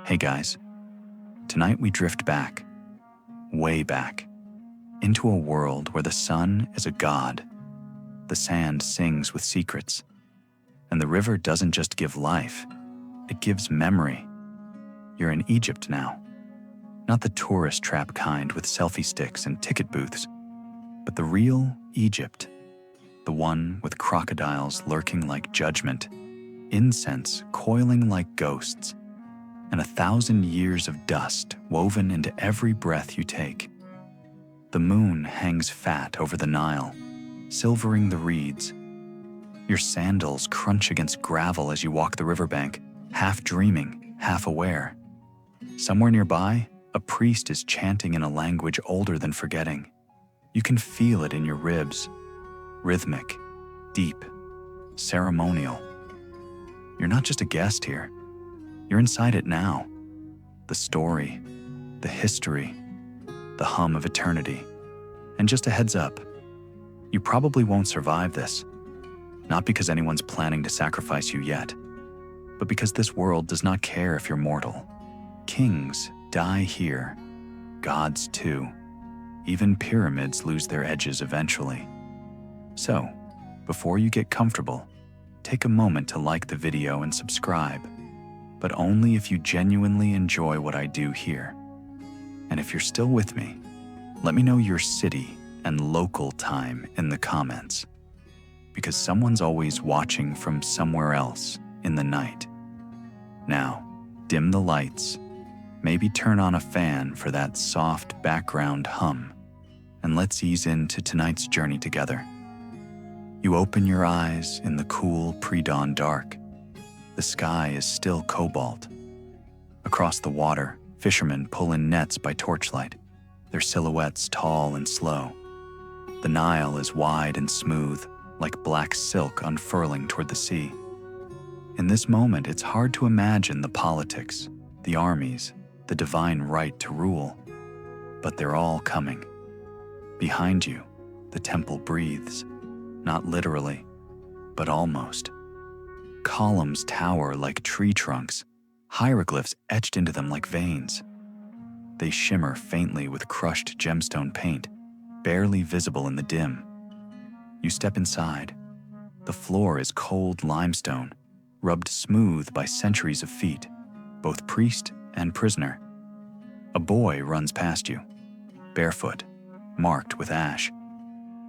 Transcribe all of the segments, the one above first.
Hey guys, tonight we drift back, way back, into a world where the sun is a god, the sand sings with secrets, and the river doesn't just give life, it gives memory. You're in Egypt now, not the tourist trap kind with selfie sticks and ticket booths, but the real Egypt, the one with crocodiles lurking like judgment, incense coiling like ghosts, and 1,000 years of dust woven into every breath you take. The moon hangs fat over the Nile, silvering the reeds. Your sandals crunch against gravel as you walk the riverbank, half dreaming, half aware. Somewhere nearby, a priest is chanting in a language older than forgetting. You can feel it in your ribs, rhythmic, deep, ceremonial. You're not just a guest here. You're inside it now. The story, the history, the hum of eternity. And just a heads up, you probably won't survive this. Not because anyone's planning to sacrifice you yet, but because this world does not care if you're mortal. Kings die here, gods too. Even pyramids lose their edges eventually. So, before you get comfortable, take a moment to like the video and subscribe, but only if you genuinely enjoy what I do here. And if you're still with me, let me know your city and local time in the comments, because someone's always watching from somewhere else in the night. Now, dim the lights, maybe turn on a fan for that soft background hum, and let's ease into tonight's journey together. You open your eyes in the cool pre-dawn dark. The sky is still cobalt. Across the water, fishermen pull in nets by torchlight, their silhouettes tall and slow. The Nile is wide and smooth, like black silk unfurling toward the sea. In this moment, it's hard to imagine the politics, the armies, the divine right to rule, but they're all coming. Behind you, the temple breathes, not literally, but almost. Columns tower like tree trunks, hieroglyphs etched into them like veins. They shimmer faintly with crushed gemstone paint, barely visible in the dim. You step inside. The floor is cold limestone, rubbed smooth by centuries of feet, both priest and prisoner. A boy runs past you, barefoot, marked with ash.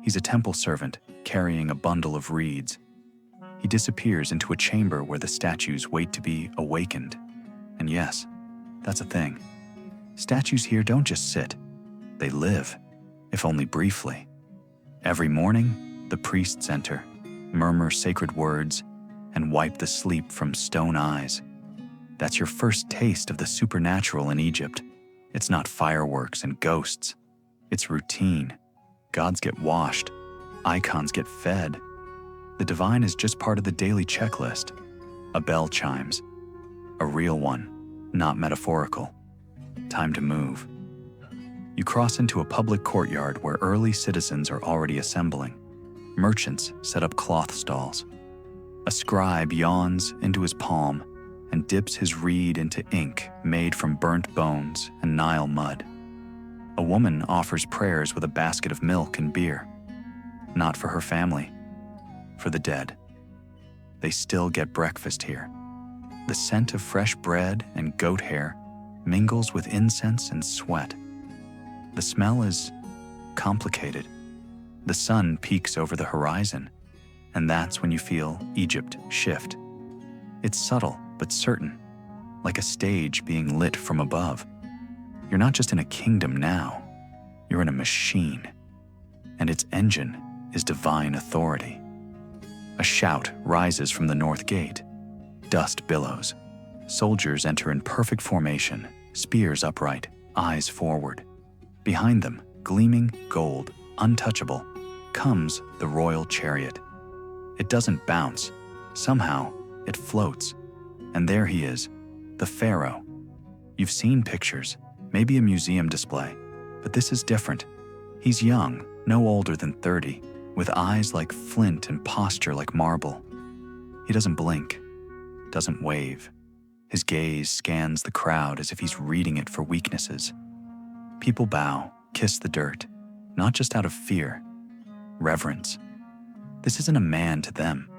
He's a temple servant carrying a bundle of reeds. He disappears into a chamber where the statues wait to be awakened. And yes, that's a thing. Statues here don't just sit, they live, if only briefly. Every morning, the priests enter, murmur sacred words, and wipe the sleep from stone eyes. That's your first taste of the supernatural in Egypt. It's not fireworks and ghosts. It's routine. Gods get washed. Icons get fed. The divine is just part of the daily checklist. A bell chimes. A real one, not metaphorical. Time to move. You cross into a public courtyard where early citizens are already assembling. Merchants set up cloth stalls. A scribe yawns into his palm and dips his reed into ink made from burnt bones and Nile mud. A woman offers prayers with a basket of milk and beer. Not for her family, for the dead. They still get breakfast here. The scent of fresh bread and goat hair mingles with incense and sweat. The smell is complicated. The sun peaks over the horizon, and that's when you feel Egypt shift. It's subtle but certain, like a stage being lit from above. You're not just in a kingdom now, you're in a machine, and its engine is divine authority. A shout rises from the north gate. Dust billows. Soldiers enter in perfect formation, spears upright, eyes forward. Behind them, gleaming gold, untouchable, comes the royal chariot. It doesn't bounce. Somehow, it floats. And there he is, the Pharaoh. You've seen pictures, maybe a museum display, but this is different. He's young, no older than 30, with eyes like flint and posture like marble. He doesn't blink, doesn't wave. His gaze scans the crowd as if he's reading it for weaknesses. People bow, kiss the dirt, not just out of fear, reverence. This isn't a man to them.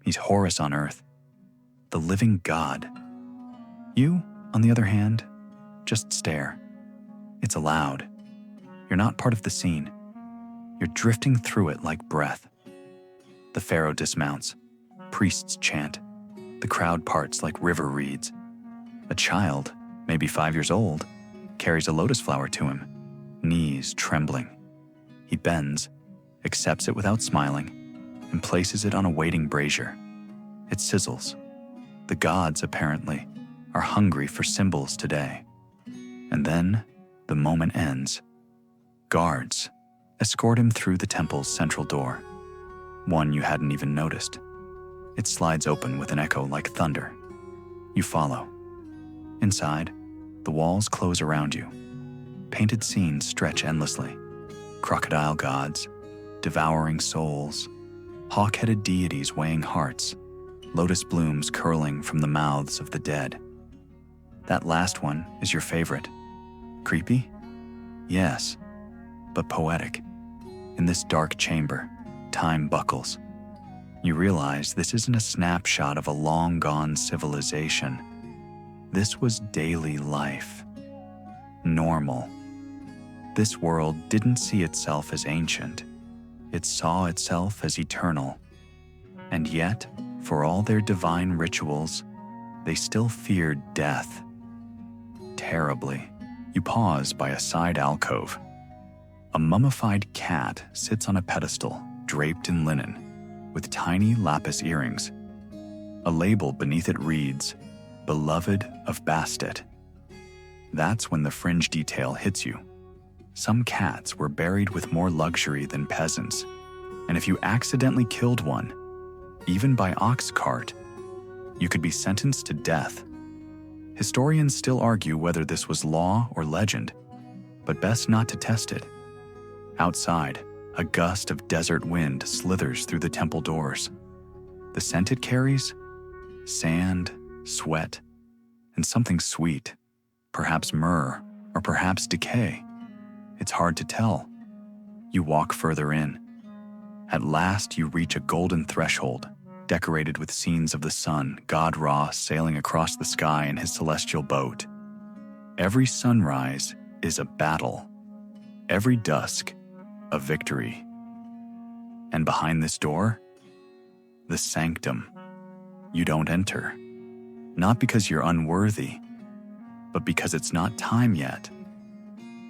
He's Horus on earth, the living god. You, on the other hand, just stare. It's allowed. You're not part of the scene. You're drifting through it like breath. The pharaoh dismounts. Priests chant. The crowd parts like river reeds. A child, maybe 5 years old, carries a lotus flower to him, knees trembling. He bends, accepts it without smiling, and places it on a waiting brazier. It sizzles. The gods, apparently, are hungry for symbols today. And then the moment ends. Guards escort him through the temple's central door, one you hadn't even noticed. It slides open with an echo like thunder. You follow. Inside, the walls close around you. Painted scenes stretch endlessly. Crocodile gods, devouring souls, hawk-headed deities weighing hearts, lotus blooms curling from the mouths of the dead. That last one is your favorite. Creepy? Yes, but poetic. In this dark chamber, time buckles. You realize this isn't a snapshot of a long-gone civilization. This was daily life. Normal. This world didn't see itself as ancient. It saw itself as eternal. And yet, for all their divine rituals, they still feared death. Terribly. You pause by a side alcove. A mummified cat sits on a pedestal, draped in linen, with tiny lapis earrings. A label beneath it reads, "Beloved of Bastet." That's when the fringe detail hits you. Some cats were buried with more luxury than peasants, and if you accidentally killed one, even by ox cart, you could be sentenced to death. Historians still argue whether this was law or legend, but best not to test it. Outside, a gust of desert wind slithers through the temple doors. The scent it carries? Sand, sweat, and something sweet, perhaps myrrh, or perhaps decay. It's hard to tell. You walk further in. At last, you reach a golden threshold, decorated with scenes of the sun, God Ra sailing across the sky in his celestial boat. Every sunrise is a battle. Every dusk, a victory. And behind this door, the sanctum. You don't enter. Not because you're unworthy, but because it's not time yet.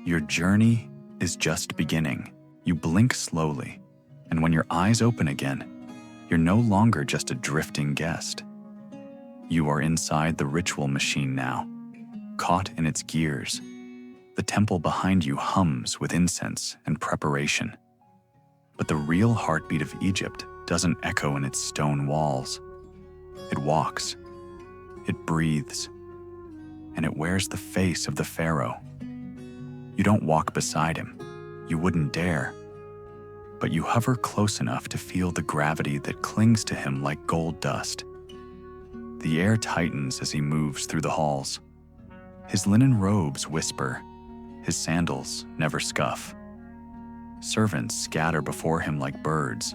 Your journey is just beginning. You blink slowly, and when your eyes open again, you're no longer just a drifting guest. You are inside the ritual machine now, caught in its gears. The temple behind you hums with incense and preparation. But the real heartbeat of Egypt doesn't echo in its stone walls. It walks. It breathes. And it wears the face of the pharaoh. You don't walk beside him. You wouldn't dare. But you hover close enough to feel the gravity that clings to him like gold dust. The air tightens as he moves through the halls. His linen robes whisper. His sandals never scuff. Servants scatter before him like birds.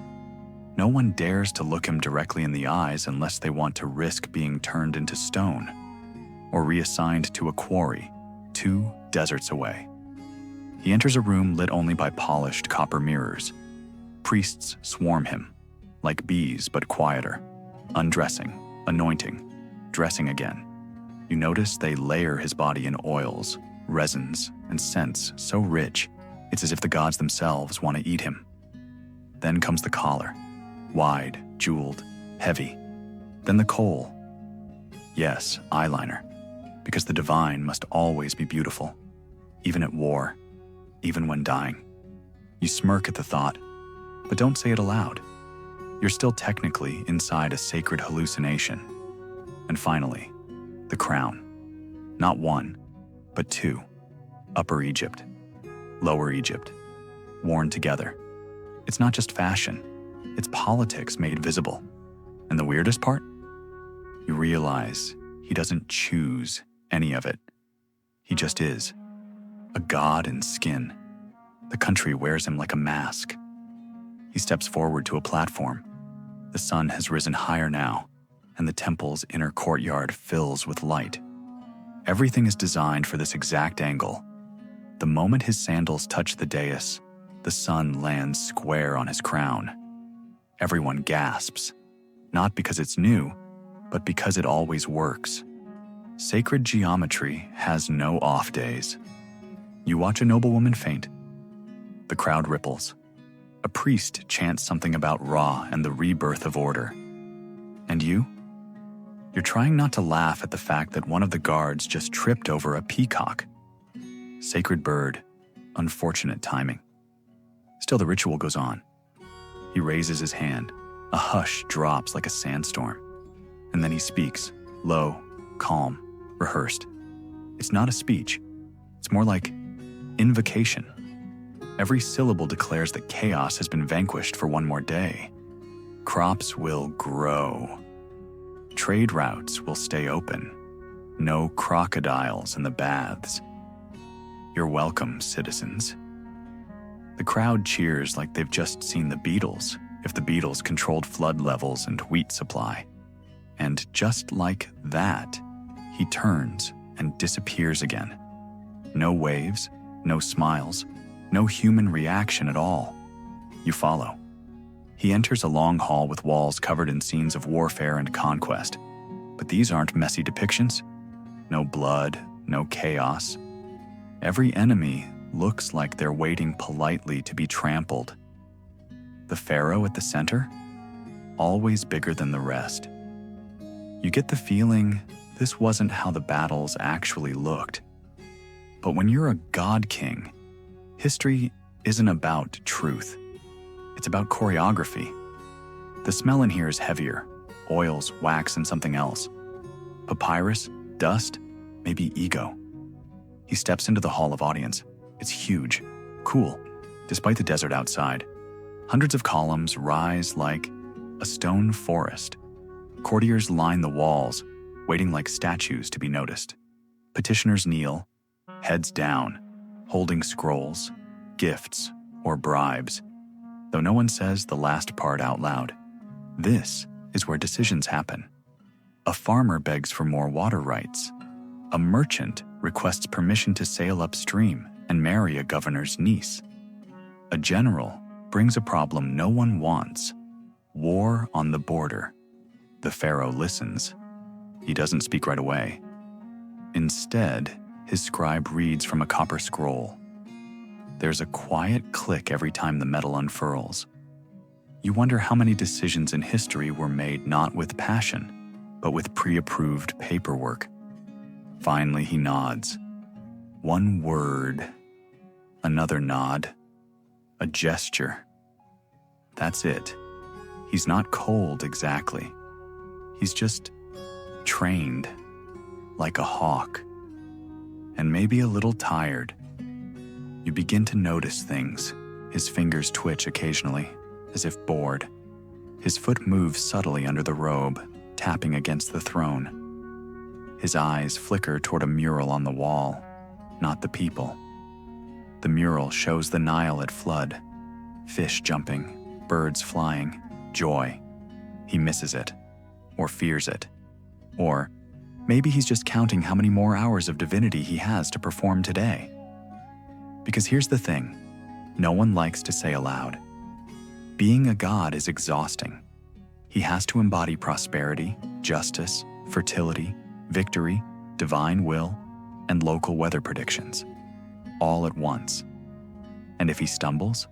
No one dares to look him directly in the eyes unless they want to risk being turned into stone or reassigned to a quarry 2 deserts away. He enters a room lit only by polished copper mirrors. Priests swarm him, like bees but quieter, undressing, anointing, dressing again. You notice they layer his body in oils, resins, and scents so rich, it's as if the gods themselves want to eat him. Then comes the collar, wide, jeweled, heavy. Then the kohl. Yes, eyeliner, because the divine must always be beautiful, even at war, even when dying. You smirk at the thought, but don't say it aloud. You're still technically inside a sacred hallucination. And finally, the crown. Not 1, but 2. Upper Egypt, Lower Egypt, worn together. It's not just fashion, it's politics made visible. And the weirdest part? You realize He doesn't choose any of it. He just is. A god in skin. The country wears him like a mask. He steps forward to a platform. The sun has risen higher now, and the temple's inner courtyard fills with light. Everything is designed for this exact angle. The moment his sandals touch the dais, the sun lands square on his crown. Everyone gasps, not because it's new, but because it always works. Sacred geometry has no off days. You watch a noblewoman faint. The crowd ripples. A priest chants something about Ra and the rebirth of order. And you? You're trying not to laugh at the fact that one of the guards just tripped over a peacock. Sacred bird, unfortunate timing. Still, the ritual goes on. He raises his hand. A hush drops like a sandstorm. And then he speaks, low, calm, rehearsed. It's not a speech. It's more like invocation. Every syllable declares that chaos has been vanquished for one more day. Crops will grow. Trade routes will stay open. No crocodiles in the baths. You're welcome, citizens. The crowd cheers like they've just seen the Beatles, if the Beatles controlled flood levels and wheat supply. And just like that, he turns and disappears again. No waves, no smiles, no human reaction at all. You follow. He enters a long hall with walls covered in scenes of warfare and conquest. But these aren't messy depictions. No blood, no chaos. Every enemy looks like they're waiting politely to be trampled. The pharaoh at the center? Always bigger than the rest. You get the feeling this wasn't how the battles actually looked. But when you're a god king, history isn't about truth. It's about choreography. The smell in here is heavier. Oils, wax, and something else. Papyrus, dust, maybe ego. He steps into the hall of audience. It's huge, cool, despite the desert outside. Hundreds of columns rise like a stone forest. Courtiers line the walls, waiting like statues to be noticed. Petitioners kneel, heads down, holding scrolls, gifts, or bribes, though no one says the last part out loud. This is where decisions happen. A farmer begs for more water rights. A merchant requests permission to sail upstream and marry a governor's niece. A general brings a problem no one wants: war on the border. The pharaoh listens. He doesn't speak right away. Instead, his scribe reads from a copper scroll. There's a quiet click every time the metal unfurls. You wonder how many decisions in history were made not with passion, but with pre-approved paperwork. Finally, he nods. One word. Another nod. A gesture. That's it. He's not cold exactly. He's just trained, like a hawk, and maybe a little tired. You begin to notice things. His fingers twitch occasionally, as if bored. His foot moves subtly under the robe, tapping against the throne. His eyes flicker toward a mural on the wall, not the people. The mural shows the Nile at flood. Fish jumping, birds flying, joy. He misses it, or fears it. Or maybe he's just counting how many more hours of divinity he has to perform today. Because here's the thing, no one likes to say aloud. Being a god is exhausting. He has to embody prosperity, justice, fertility, victory, divine will, and local weather predictions, all at once. And if he stumbles,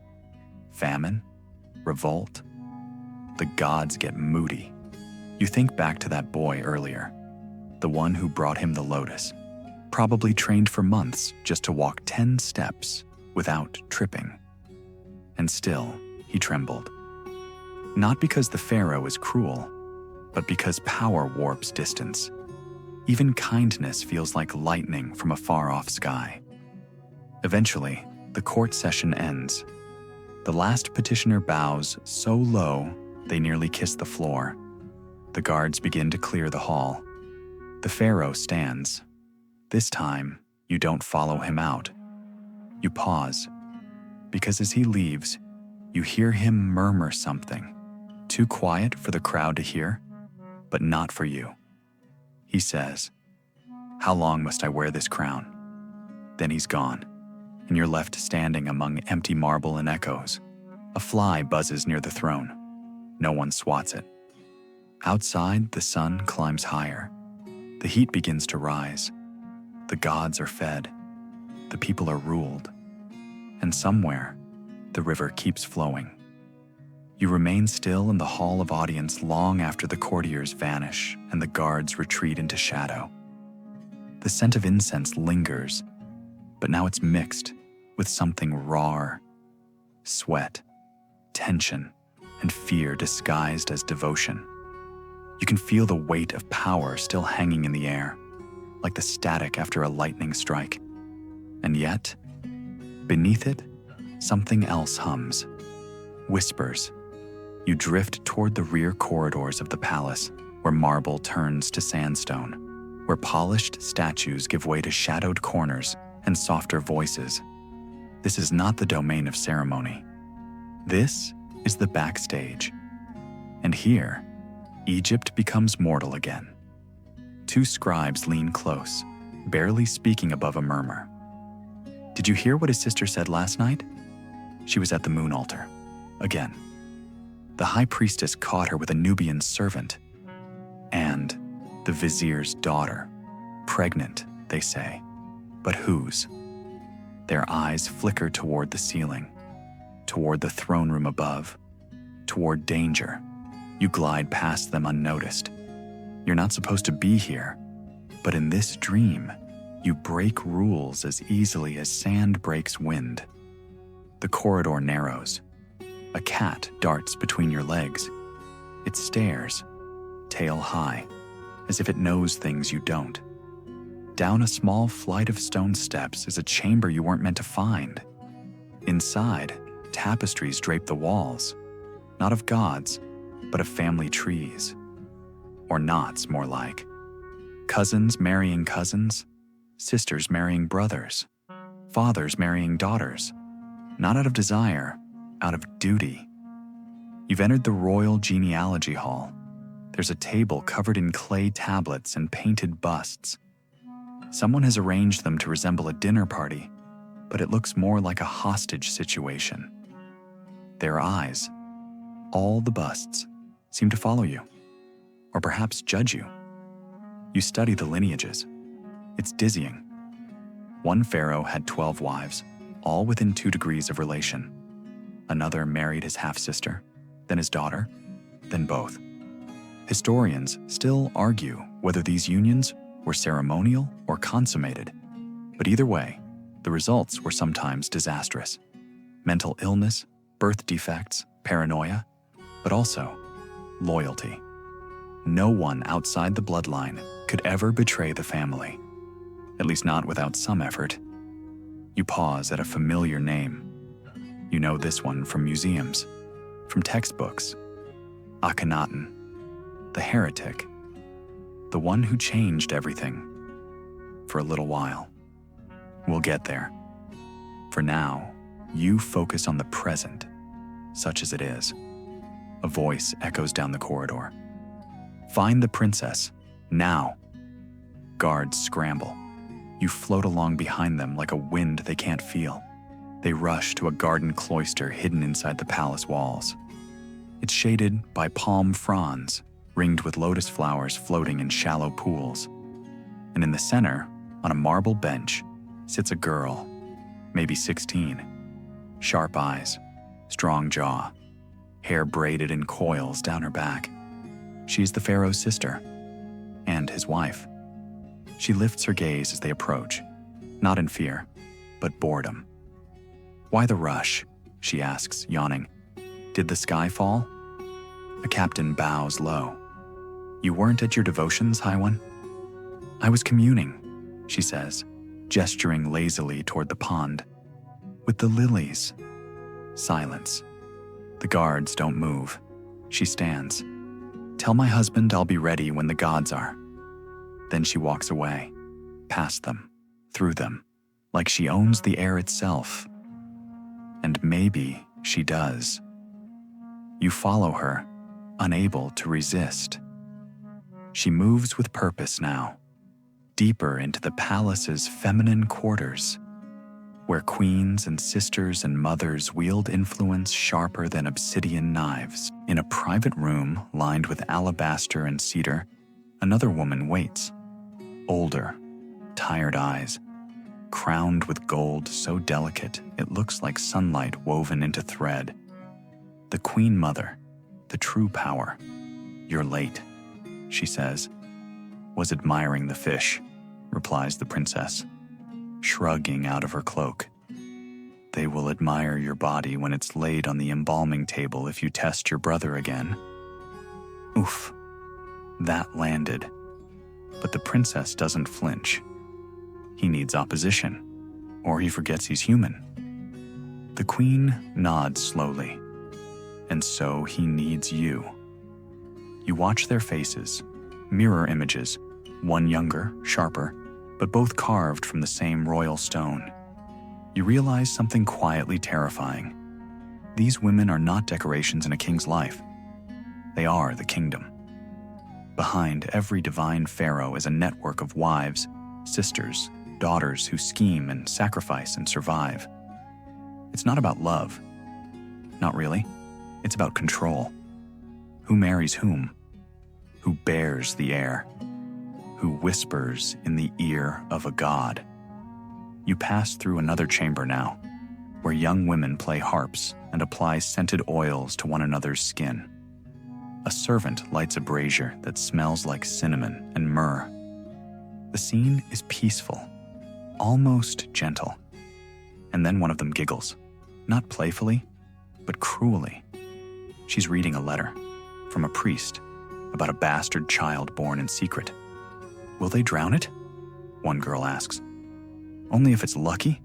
famine, revolt, the gods get moody. You think back to that boy earlier, the one who brought him the lotus, probably trained for months just to walk 10 steps without tripping. And still, he trembled. Not because the pharaoh is cruel, but because power warps distance. Even kindness feels like lightning from a far-off sky. Eventually, the court session ends. The last petitioner bows so low they nearly kiss the floor. The guards begin to clear the hall. The Pharaoh stands. This time, you don't follow him out. You pause, because as he leaves, you hear him murmur something, too quiet for the crowd to hear, but not for you. He says, "How long must I wear this crown?" Then he's gone, and you're left standing among empty marble and echoes. A fly buzzes near the throne. No one swats it. Outside, the sun climbs higher. The heat begins to rise. The gods are fed. The people are ruled. And somewhere, the river keeps flowing. You remain still in the hall of audience long after the courtiers vanish and the guards retreat into shadow. The scent of incense lingers, but now it's mixed with something raw: sweat, tension, and fear disguised as devotion. You can feel the weight of power still hanging in the air, like the static after a lightning strike. And yet, beneath it, something else hums, whispers. You drift toward the rear corridors of the palace, where marble turns to sandstone, where polished statues give way to shadowed corners and softer voices. This is not the domain of ceremony. This is the backstage. And here, Egypt becomes mortal again. Two scribes lean close, barely speaking above a murmur. Did you hear what his sister said last night? She was at the moon altar. Again. The high priestess caught her with a Nubian servant. And the vizier's daughter. Pregnant, they say. But whose? Their eyes flicker toward the ceiling, toward the throne room above, toward danger. You glide past them unnoticed. You're not supposed to be here, but in this dream, you break rules as easily as sand breaks wind. The corridor narrows. A cat darts between your legs. It stares, tail high, as if it knows things you don't. Down a small flight of stone steps is a chamber you weren't meant to find. Inside, tapestries drape the walls, not of gods, but of family trees. Or knots, more like. Cousins marrying cousins, sisters marrying brothers, fathers marrying daughters, not out of desire, out of duty. You've entered the royal genealogy hall. There's a table covered in clay tablets and painted busts. Someone has arranged them to resemble a dinner party, but it looks more like a hostage situation. Their eyes, all the busts, seem to follow you, or perhaps judge you. You study the lineages. It's dizzying. One pharaoh had 12 wives, all within 2 degrees of relation. Another married his half-sister, then his daughter, then both. Historians still argue whether these unions were ceremonial or consummated, but either way, the results were sometimes disastrous. Mental illness, birth defects, paranoia, but also loyalty. No one outside the bloodline could ever betray the family, at least not without some effort. You pause at a familiar name. You know this one from museums, from textbooks. Akhenaten, the heretic, the one who changed everything for a little while. We'll get there. For now, you focus on the present, such as it is. A voice echoes down the corridor. Find the princess, now. Guards scramble. You float along behind them like a wind they can't feel. They rush to a garden cloister hidden inside the palace walls. It's shaded by palm fronds, ringed with lotus flowers floating in shallow pools. And in the center, on a marble bench, sits a girl, maybe 16. Sharp eyes, strong jaw, hair braided in coils down her back. She's the pharaoh's sister, and his wife. She lifts her gaze as they approach, not in fear, but boredom. "Why the rush?" she asks, yawning. "Did the sky fall?" The captain bows low. "You weren't at your devotions, High One?" "I was communing," she says, gesturing lazily toward the pond. "With the lilies." Silence. The guards don't move. She stands. "Tell my husband I'll be ready when the gods are." Then she walks away, past them, through them, like she owns the air itself. And maybe she does. You follow her, unable to resist. She moves with purpose now, deeper into the palace's feminine quarters, where queens and sisters and mothers wield influence sharper than obsidian knives. In a private room lined with alabaster and cedar, another woman waits, older, tired eyes, crowned with gold so delicate it looks like sunlight woven into thread. The Queen Mother, the true power. "You're late," she says. "Was admiring the fish," replies the princess, shrugging out of her cloak. "They will admire your body when it's laid on the embalming table if you test your brother again." Oof, that landed. But the princess doesn't flinch. He needs opposition, or he forgets he's human. The queen nods slowly. And so he needs you. You watch their faces, mirror images, one younger, sharper, but both carved from the same royal stone. You realize something quietly terrifying. These women are not decorations in a king's life. They are the kingdom. Behind every divine pharaoh is a network of wives, sisters, daughters who scheme and sacrifice and survive. It's not about love. Not really. It's about control. Who marries whom? Who bears the air? Who whispers in the ear of a god? You pass through another chamber now, where young women play harps and apply scented oils to one another's skin. A servant lights a brazier that smells like cinnamon and myrrh. The scene is peaceful, almost gentle. And then one of them giggles, not playfully, but cruelly. She's reading a letter from a priest about a bastard child born in secret. "Will they drown it?" one girl asks. "Only if it's lucky?"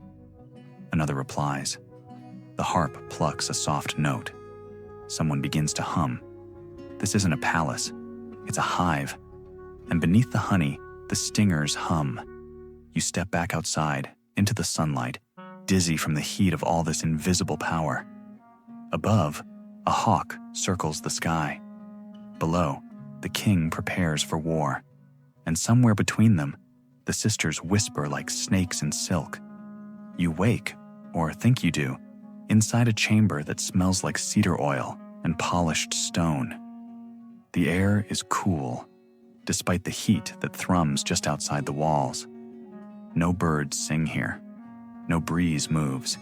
Another replies. The harp plucks a soft note. Someone begins to hum. This isn't a palace, it's a hive. And beneath the honey, the stingers hum. You step back outside, into the sunlight, dizzy from the heat of all this invisible power. Above, a hawk circles the sky. Below, the king prepares for war. And somewhere between them, the sisters whisper like snakes in silk. You wake, or think you do, inside a chamber that smells like cedar oil and polished stone. The air is cool, despite the heat that thrums just outside the walls. No birds sing here. No breeze moves.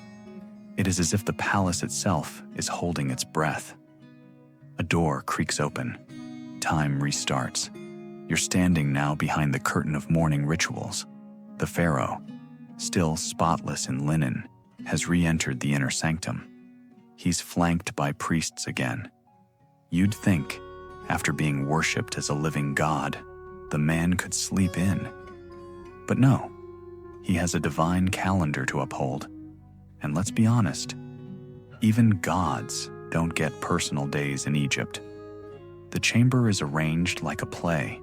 It is as if the palace itself is holding its breath. A door creaks open. Time restarts. You're standing now behind the curtain of morning rituals. The pharaoh, still spotless in linen, has re-entered the inner sanctum. He's flanked by priests again. You'd think, after being worshipped as a living god, the man could sleep in. But no, he has a divine calendar to uphold. And let's be honest, even gods don't get personal days in Egypt. The chamber is arranged like a play.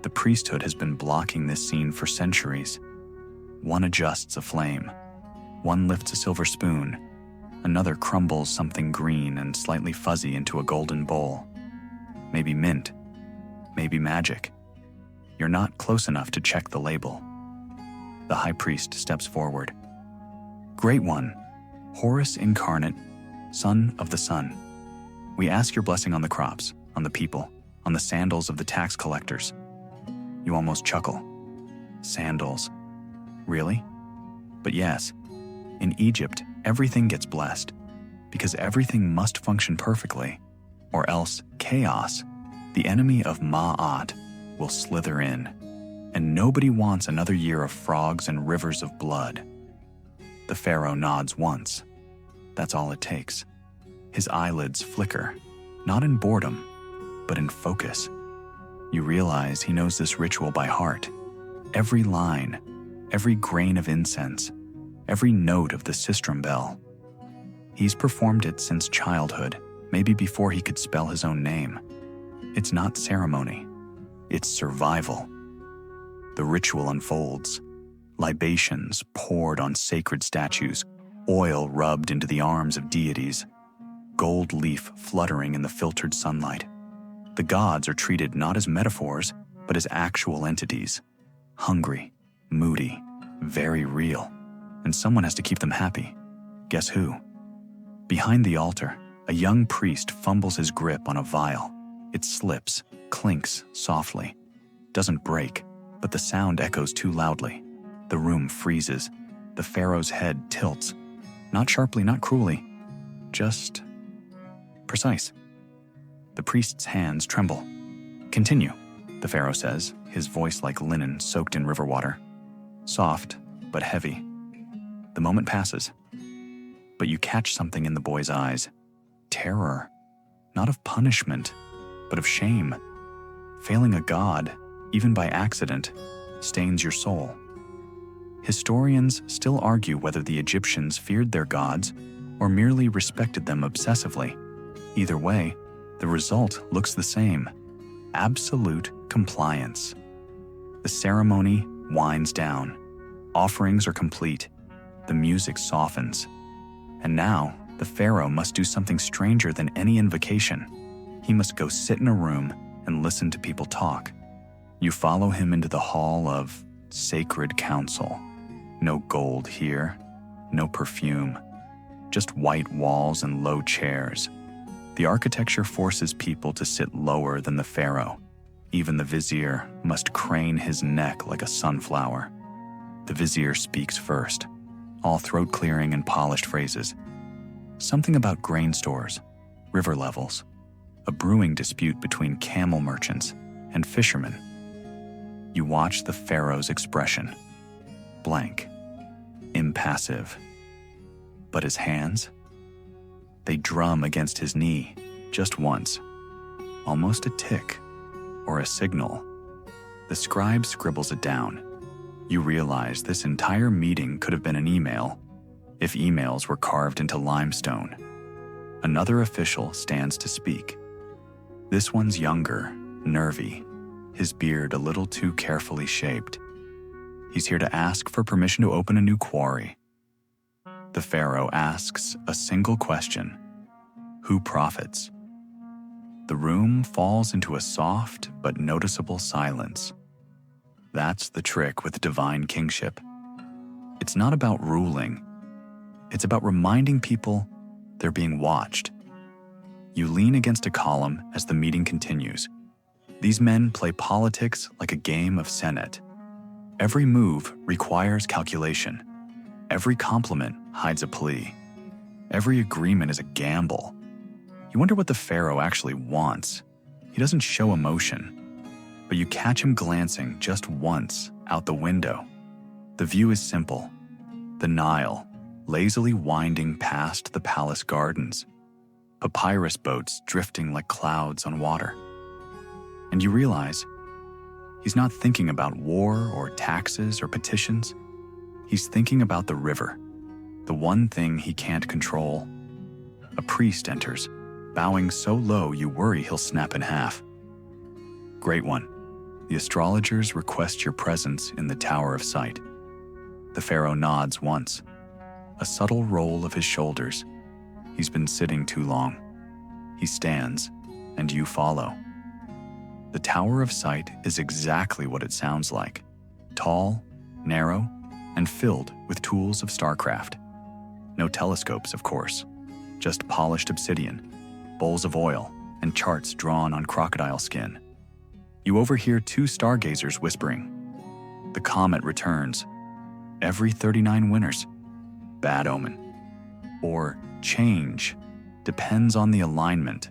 The priesthood has been blocking this scene for centuries. One adjusts a flame. One lifts a silver spoon. Another crumbles something green and slightly fuzzy into a golden bowl. Maybe mint. Maybe magic. You're not close enough to check the label. The high priest steps forward. "Great One, Horus incarnate, son of the sun, we ask your blessing on the crops, on the people, on the sandals of the tax collectors." You almost chuckle. Sandals. Really? But yes, in Egypt, everything gets blessed, because everything must function perfectly, or else chaos, the enemy of Ma'at, will slither in, and nobody wants another year of frogs and rivers of blood. The pharaoh nods once. That's all it takes. His eyelids flicker, not in boredom, but in focus. You realize he knows this ritual by heart. Every line, every grain of incense, every note of the sistrum bell. He's performed it since childhood, maybe before he could spell his own name. It's not ceremony. It's survival. The ritual unfolds. Libations poured on sacred statues, oil rubbed into the arms of deities, gold leaf fluttering in the filtered sunlight. The gods are treated not as metaphors, but as actual entities. Hungry, moody, very real. And someone has to keep them happy. Guess who? Behind the altar, a young priest fumbles his grip on a vial. It slips, clinks softly. Doesn't break, but the sound echoes too loudly. The room freezes. The pharaoh's head tilts. Not sharply, not cruelly. Just precise. The priest's hands tremble. "Continue," the pharaoh says, his voice like linen soaked in river water. Soft, but heavy. The moment passes. But you catch something in the boy's eyes. Terror. Not of punishment, but of shame. Failing a god, even by accident, stains your soul. Historians still argue whether the Egyptians feared their gods or merely respected them obsessively. Either way, the result looks the same: absolute compliance. The ceremony winds down. Offerings are complete. The music softens. And now, the pharaoh must do something stranger than any invocation. He must go sit in a room and listen to people talk. You follow him into the hall of sacred council. No gold here, no perfume, just white walls and low chairs. The architecture forces people to sit lower than the pharaoh. Even the vizier must crane his neck like a sunflower. The vizier speaks first, all throat-clearing and polished phrases. Something about grain stores, river levels, a brewing dispute between camel merchants and fishermen. You watch the pharaoh's expression. Blank. Impassive. But his hands? They drum against his knee, just once. Almost a tick, or a signal. The scribe scribbles it down. You realize this entire meeting could have been an email, if emails were carved into limestone. Another official stands to speak. This one's younger, nervy, his beard a little too carefully shaped. He's here to ask for permission to open a new quarry. The pharaoh asks a single question: who profits? The room falls into a soft but noticeable silence. That's the trick with divine kingship. It's not about ruling. It's about reminding people they're being watched. You lean against a column as the meeting continues. These men play politics like a game of Senet. Every move requires calculation. Every compliment hides a plea. Every agreement is a gamble. You wonder what the pharaoh actually wants. He doesn't show emotion, but you catch him glancing just once out the window. The view is simple. The Nile, lazily winding past the palace gardens. Papyrus boats drifting like clouds on water. And you realize he's not thinking about war or taxes or petitions. He's thinking about the river, the one thing he can't control. A priest enters, bowing so low you worry he'll snap in half. Great one. The astrologers request your presence in the Tower of Sight. The pharaoh nods once, a subtle roll of his shoulders. He's been sitting too long. He stands, and you follow. The Tower of Sight is exactly what it sounds like. Tall, narrow, and filled with tools of starcraft. No telescopes, of course, just polished obsidian, bowls of oil, and charts drawn on crocodile skin. You overhear two stargazers whispering. The comet returns. Every 39 winters. Bad omen. Or change. Depends on the alignment.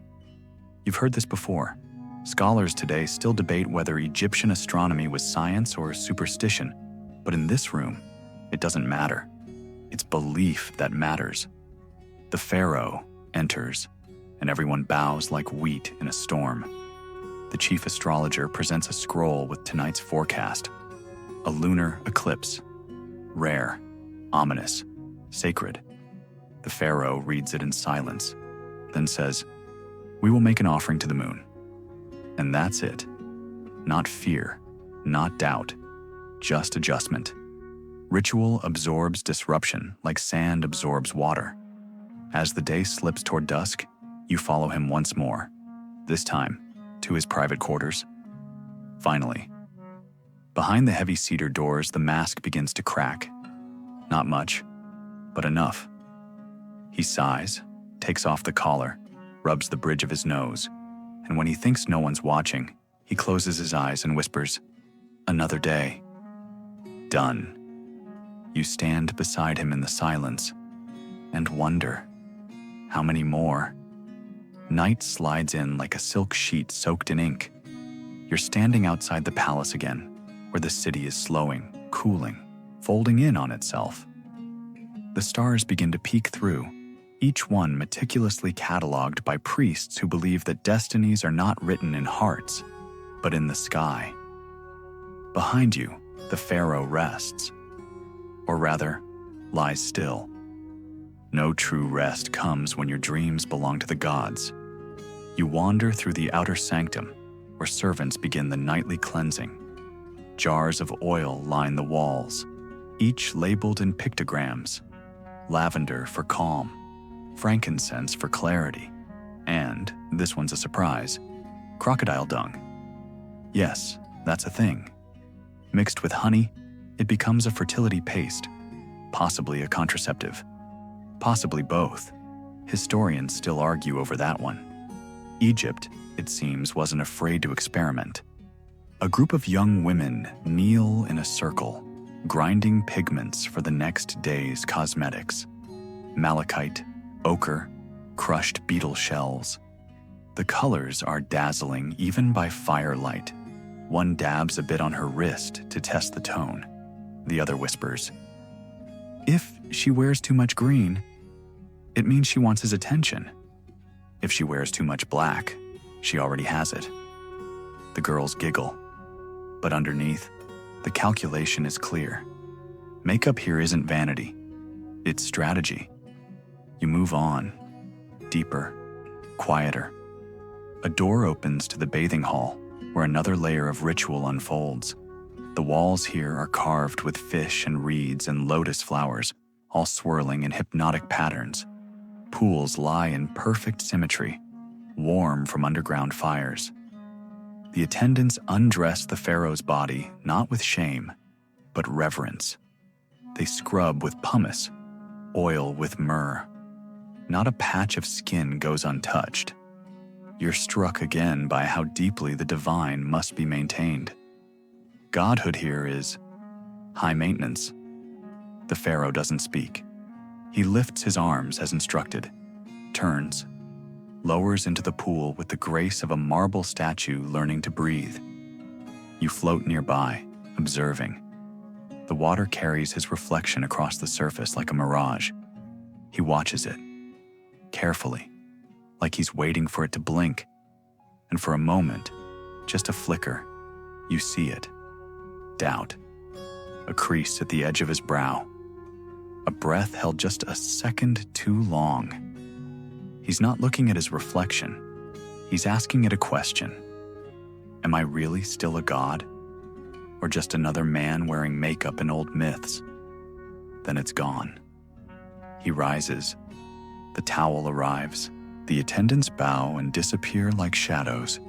You've heard this before. Scholars today still debate whether Egyptian astronomy was science or superstition, but in this room, it doesn't matter. It's belief that matters. The pharaoh enters, and everyone bows like wheat in a storm. The chief astrologer presents a scroll with tonight's forecast. A lunar eclipse. Rare, ominous, sacred. The pharaoh reads it in silence, then says, "We will make an offering to the moon." And that's it. Not fear, not doubt, just adjustment. Ritual absorbs disruption like sand absorbs water. As the day slips toward dusk, you follow him once more, this time to his private quarters. Finally, behind the heavy cedar doors, the mask begins to crack. Not much, but enough. He sighs, takes off the collar, rubs the bridge of his nose, and when he thinks no one's watching, he closes his eyes and whispers, "Another day." Done. You stand beside him in the silence and wonder, how many more? Night slides in like a silk sheet soaked in ink. You're standing outside the palace again, where the city is slowing, cooling, folding in on itself. The stars begin to peek through, each one meticulously catalogued by priests who believe that destinies are not written in hearts, but in the sky. Behind you, the Pharaoh rests, or rather, lies still. No true rest comes when your dreams belong to the gods. You wander through the outer sanctum, where servants begin the nightly cleansing. Jars of oil line the walls, each labeled in pictograms: lavender for calm, frankincense for clarity, and, this one's a surprise, crocodile dung. Yes, that's a thing. Mixed with honey, it becomes a fertility paste, possibly a contraceptive, possibly both. Historians still argue over that one. Egypt, it seems, wasn't afraid to experiment. A group of young women kneel in a circle, grinding pigments for the next day's cosmetics. Malachite, ochre, crushed beetle shells. The colors are dazzling even by firelight. One dabs a bit on her wrist to test the tone. The other whispers, "If she wears too much green, it means she wants his attention. If she wears too much black, she already has it." The girls giggle, but underneath, the calculation is clear. Makeup here isn't vanity, it's strategy. You move on, deeper, quieter. A door opens to the bathing hall, where another layer of ritual unfolds. The walls here are carved with fish and reeds and lotus flowers, all swirling in hypnotic patterns. Pools lie in perfect symmetry, warm from underground fires. The attendants undress the pharaoh's body not with shame, but reverence. They scrub with pumice, oil with myrrh. Not a patch of skin goes untouched. You're struck again by how deeply the divine must be maintained. Godhood here is high maintenance. The pharaoh doesn't speak. He lifts his arms as instructed, turns, lowers into the pool with the grace of a marble statue learning to breathe. You float nearby, observing. The water carries his reflection across the surface like a mirage. He watches it, carefully, like he's waiting for it to blink. And for a moment, just a flicker, you see it. Doubt. A crease at the edge of his brow. A breath held just a second too long. He's not looking at his reflection. He's asking it a question. Am I really still a god? Or just another man wearing makeup and old myths? Then it's gone. He rises. The towel arrives. The attendants bow and disappear like shadows.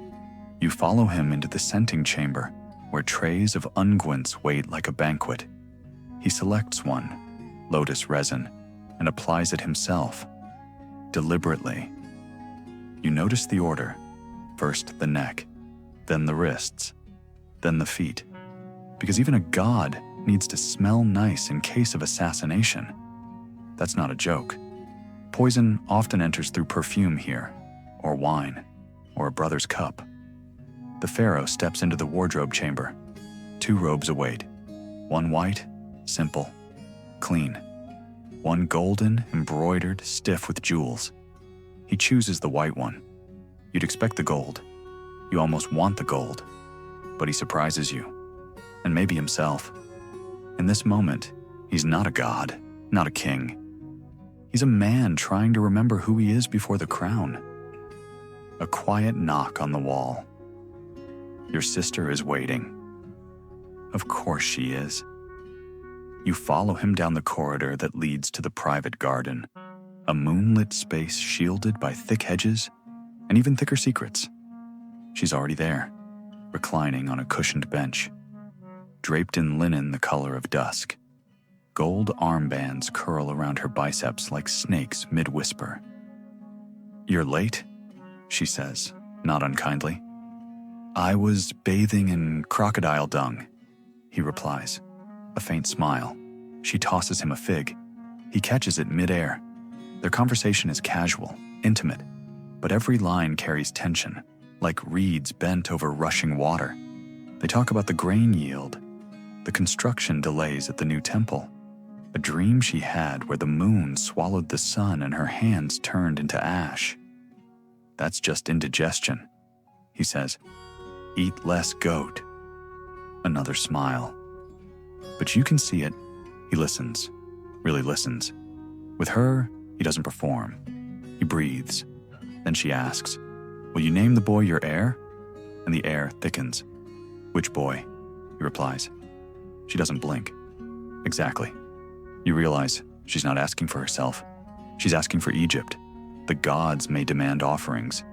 You follow him into the scenting chamber, where trays of unguents wait like a banquet. He selects one, lotus resin, and applies it himself, deliberately. You notice the order: first the neck, then the wrists, then the feet. Because even a god needs to smell nice in case of assassination. That's not a joke. Poison often enters through perfume here, or wine, or a brother's cup. The pharaoh steps into the wardrobe chamber. 2 robes await. One white, simple, clean. One golden, embroidered, stiff with jewels. He chooses the white one. You'd expect the gold. You almost want the gold. But he surprises you, and maybe himself. In this moment, he's not a god, not a king. He's a man trying to remember who he is before the crown. A quiet knock on the wall. Your sister is waiting. Of course she is. You follow him down the corridor that leads to the private garden, a moonlit space shielded by thick hedges and even thicker secrets. She's already there, reclining on a cushioned bench, draped in linen the color of dusk. Gold armbands curl around her biceps like snakes mid-whisper. "You're late," she says, not unkindly. "I was bathing in crocodile dung," he replies, a faint smile. She tosses him a fig. He catches it mid-air. Their conversation is casual, intimate, but every line carries tension, like reeds bent over rushing water. They talk about the grain yield, the construction delays at the new temple, a dream she had where the moon swallowed the sun and her hands turned into ash. "That's just indigestion," he says. "Eat less goat." Another smile. But you can see it. He listens, really listens. With her, he doesn't perform. He breathes. Then she asks, "Will you name the boy your heir?" And the air thickens. "Which boy?" he replies. She doesn't blink. Exactly. You realize she's not asking for herself. She's asking for Egypt. The gods may demand offerings,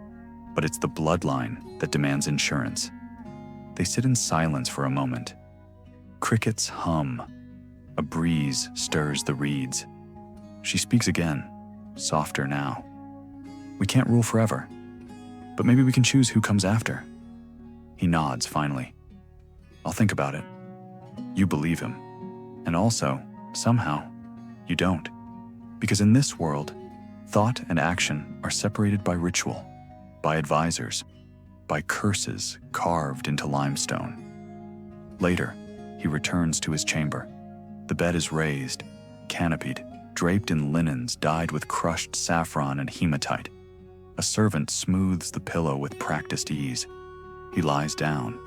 but it's the bloodline that demands insurance. They sit in silence for a moment. Crickets hum. A breeze stirs the reeds. She speaks again, softer now. "We can't rule forever, but maybe we can choose who comes after." He nods finally. "I'll think about it." You believe him. And also, somehow, you don't. Because in this world, thought and action are separated by ritual, by advisors, by curses carved into limestone. Later, he returns to his chamber. The bed is raised, canopied, draped in linens dyed with crushed saffron and hematite. A servant smooths the pillow with practiced ease. He lies down,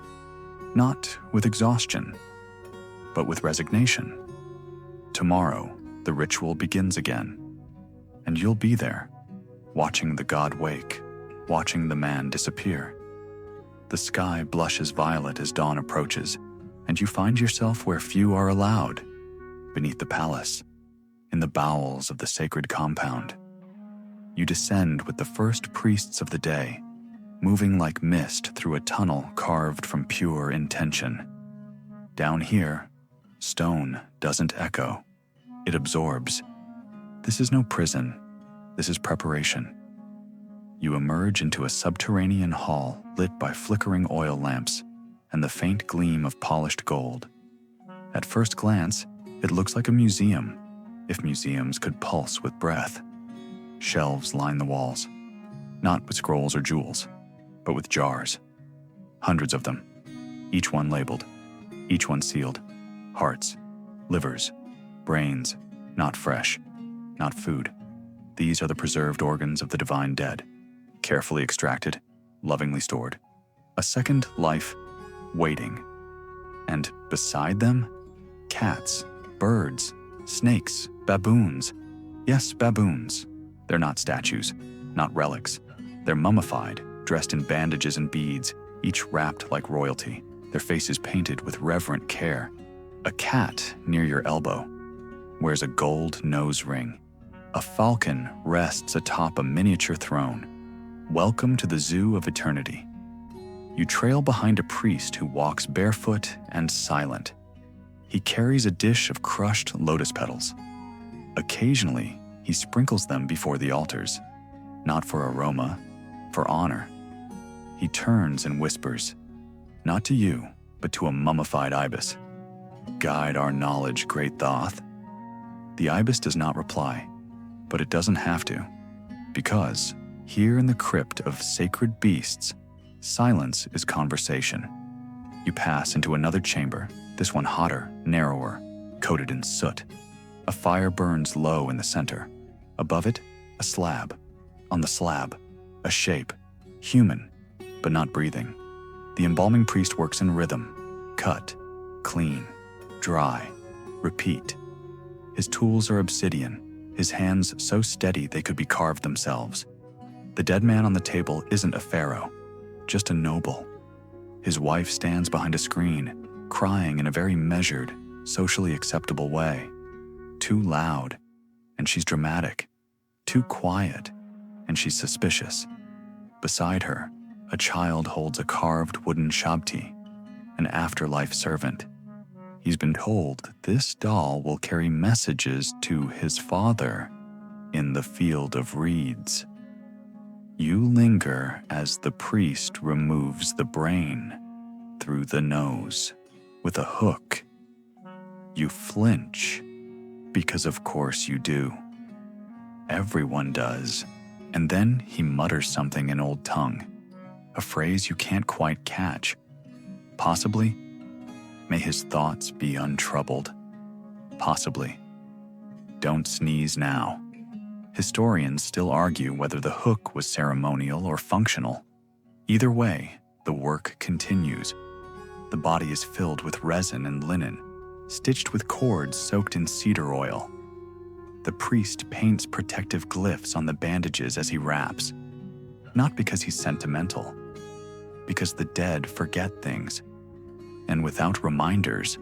not with exhaustion, but with resignation. Tomorrow, the ritual begins again, and you'll be there, watching the god wake, watching the man disappear. The sky blushes violet as dawn approaches, and you find yourself where few are allowed, beneath the palace, in the bowels of the sacred compound. You descend with the first priests of the day, moving like mist through a tunnel carved from pure intention. Down here, stone doesn't echo, it absorbs. This is no prison, this is preparation. You emerge into a subterranean hall lit by flickering oil lamps and the faint gleam of polished gold. At first glance, it looks like a museum, if museums could pulse with breath. Shelves line the walls, not with scrolls or jewels, but with jars. Hundreds of them, each one labeled, each one sealed. Hearts, livers, brains, not fresh, not food. These are the preserved organs of the divine dead, carefully extracted, lovingly stored. A second life waiting. And beside them, cats, birds, snakes, baboons. Yes, baboons. They're not statues, not relics. They're mummified, dressed in bandages and beads, each wrapped like royalty, their faces painted with reverent care. A cat near your elbow wears a gold nose ring. A falcon rests atop a miniature throne. Welcome to the zoo of eternity. You trail behind a priest who walks barefoot and silent. He carries a dish of crushed lotus petals. Occasionally, he sprinkles them before the altars, not for aroma, for honor. He turns and whispers, not to you, but to a mummified ibis. "Guide our knowledge, great Thoth." The ibis does not reply, but it doesn't have to, because here in the crypt of sacred beasts, silence is conversation. You pass into another chamber, this one hotter, narrower, coated in soot. A fire burns low in the center. Above it, a slab. On the slab, a shape, human, but not breathing. The embalming priest works in rhythm. Cut, clean, dry, repeat. His tools are obsidian, his hands so steady they could be carved themselves. The dead man on the table isn't a pharaoh, just a noble. His wife stands behind a screen, crying in a very measured, socially acceptable way. Too loud, and she's dramatic. Too quiet, and she's suspicious. Beside her, a child holds a carved wooden shabti, an afterlife servant. He's been told this doll will carry messages to his father in the field of reeds. You linger as the priest removes the brain through the nose with a hook. You flinch, because of course you do. Everyone does. And then he mutters something in Old Tongue, a phrase you can't quite catch. Possibly, may his thoughts be untroubled. Possibly, don't sneeze now. Historians still argue whether the hook was ceremonial or functional. Either way, the work continues. The body is filled with resin and linen, stitched with cords soaked in cedar oil. The priest paints protective glyphs on the bandages as he wraps, not because he's sentimental, because the dead forget things, and without reminders,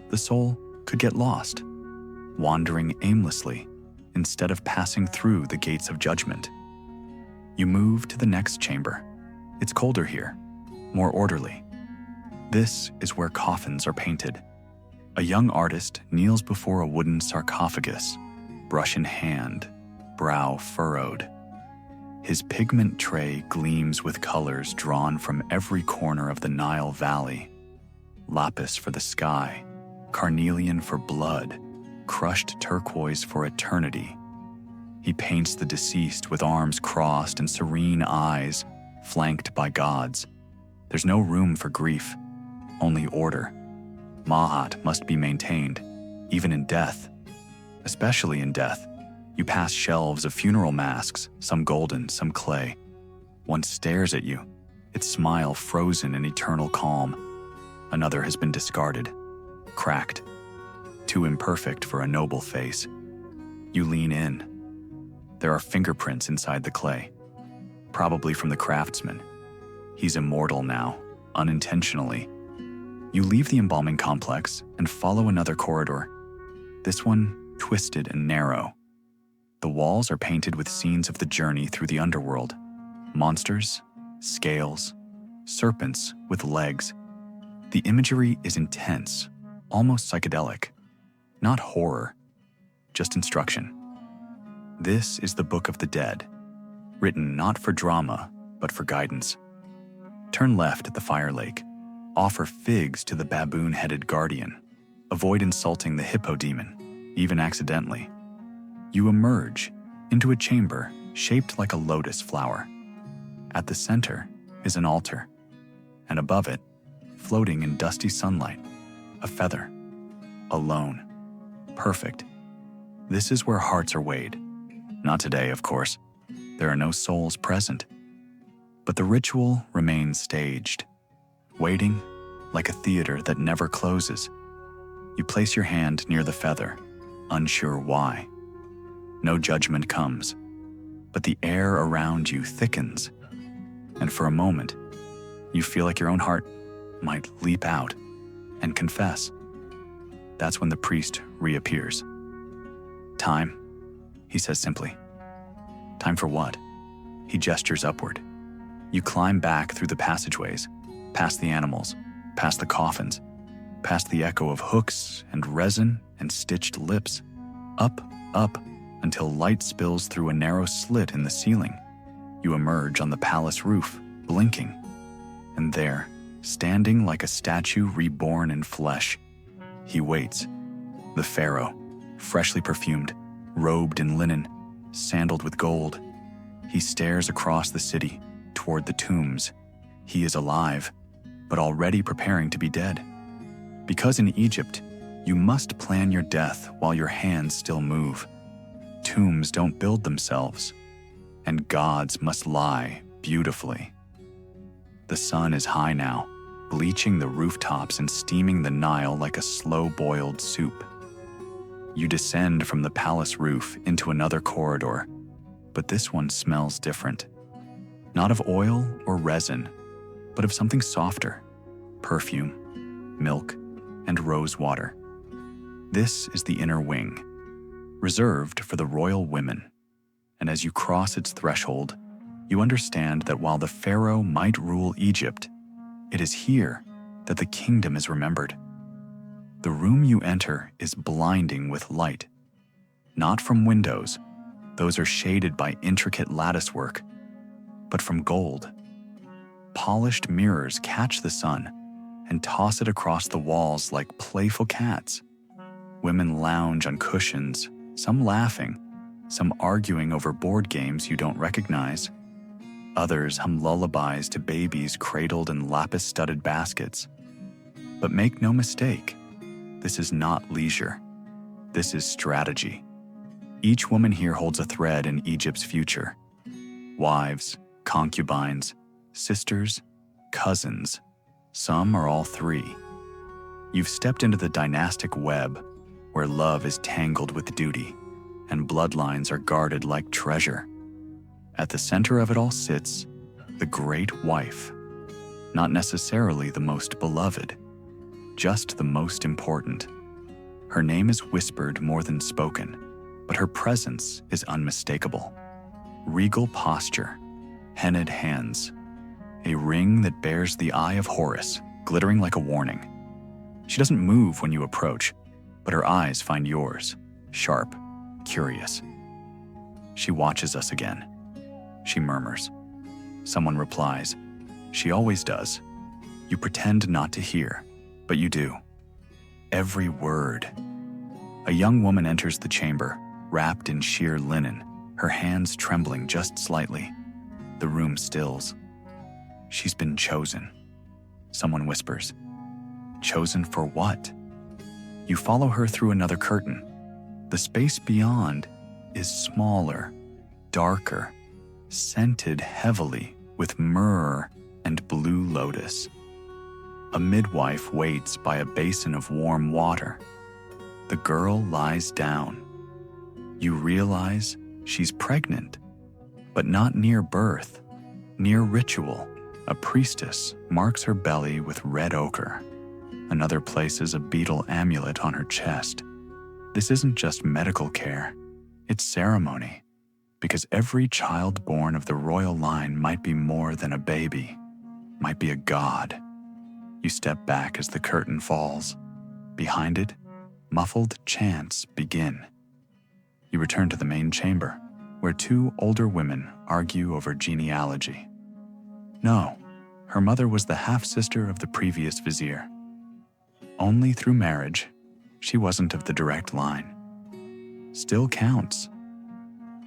the soul could get lost, wandering aimlessly instead of passing through the gates of judgment. You move to the next chamber. It's colder here, more orderly. This is where coffins are painted. A young artist kneels before a wooden sarcophagus, brush in hand, brow furrowed. His pigment tray gleams with colors drawn from every corner of the Nile Valley. Lapis for the sky, carnelian for blood, crushed turquoise for eternity. He paints the deceased with arms crossed and serene eyes, flanked by gods. There's no room for grief, only order. Mahat must be maintained, even in death. Especially in death, you pass shelves of funeral masks, some golden, some clay. One stares at you, its smile frozen in eternal calm. Another has been discarded, cracked, too imperfect for a noble face. You lean in. There are fingerprints inside the clay, probably from the craftsman. He's immortal now, unintentionally. You leave the embalming complex and follow another corridor. This one twisted and narrow. The walls are painted with scenes of the journey through the underworld. Monsters, scales, serpents with legs. The imagery is intense, almost psychedelic. Not horror, just instruction. This is the Book of the Dead, written not for drama, but for guidance. Turn left at the fire lake. Offer figs to the baboon-headed guardian. Avoid insulting the hippo demon, even accidentally. You emerge into a chamber shaped like a lotus flower. At the center is an altar, and above it, floating in dusty sunlight, a feather. Alone. Perfect. This is where hearts are weighed. Not today, of course. There are no souls present. But the ritual remains staged, waiting like a theater that never closes. You place your hand near the feather, unsure why. No judgment comes, but the air around you thickens, and for a moment, you feel like your own heart might leap out and confess. That's when the priest reappears. Time, he says simply. Time for what? He gestures upward. You climb back through the passageways, past the animals, past the coffins, past the echo of hooks and resin and stitched lips, up, until light spills through a narrow slit in the ceiling. You emerge on the palace roof, blinking. And there, standing like a statue reborn in flesh, he waits. The pharaoh, freshly perfumed, robed in linen, sandaled with gold. He stares across the city, toward the tombs. He is alive, but already preparing to be dead. Because in Egypt, you must plan your death while your hands still move. Tombs don't build themselves, and gods must lie beautifully. The sun is high now, bleaching the rooftops and steaming the Nile like a slow-boiled soup. You descend from the palace roof into another corridor, but this one smells different. Not of oil or resin, but of something softer. Perfume, milk, and rose water. This is the inner wing, reserved for the royal women. And as you cross its threshold, you understand that while the Pharaoh might rule Egypt, it is here that the kingdom is remembered. The room you enter is blinding with light. Not from windows, those are shaded by intricate latticework, but from gold. Polished mirrors catch the sun and toss it across the walls like playful cats. Women lounge on cushions, some laughing, some arguing over board games you don't recognize. Others hum lullabies to babies cradled in lapis-studded baskets. But make no mistake, this is not leisure. This is strategy. Each woman here holds a thread in Egypt's future. Wives, concubines, sisters, cousins. Some are all three. You've stepped into the dynastic web where love is tangled with duty and bloodlines are guarded like treasure. At the center of it all sits the great wife, not necessarily the most beloved, just the most important. Her name is whispered more than spoken, but her presence is unmistakable. Regal posture, henna'd hands, a ring that bears the eye of Horus, glittering like a warning. She doesn't move when you approach, but her eyes find yours, sharp, curious. She watches us again. She murmurs. Someone replies, "She always does." You pretend not to hear, but you do. Every word. A young woman enters the chamber, wrapped in sheer linen, her hands trembling just slightly. The room stills. She's been chosen. Someone whispers. Chosen for what? You follow her through another curtain. The space beyond is smaller, darker, scented heavily with myrrh and blue lotus. A midwife waits by a basin of warm water. The girl lies down. You realize she's pregnant, but not near birth. Near ritual, a priestess marks her belly with red ochre. Another places a beetle amulet on her chest. This isn't just medical care, it's ceremony, because every child born of the royal line might be more than a baby, might be a god. You step back as the curtain falls. Behind it, muffled chants begin. You return to the main chamber, where two older women argue over genealogy. No, her mother was the half-sister of the previous vizier. Only through marriage, she wasn't of the direct line. Still counts.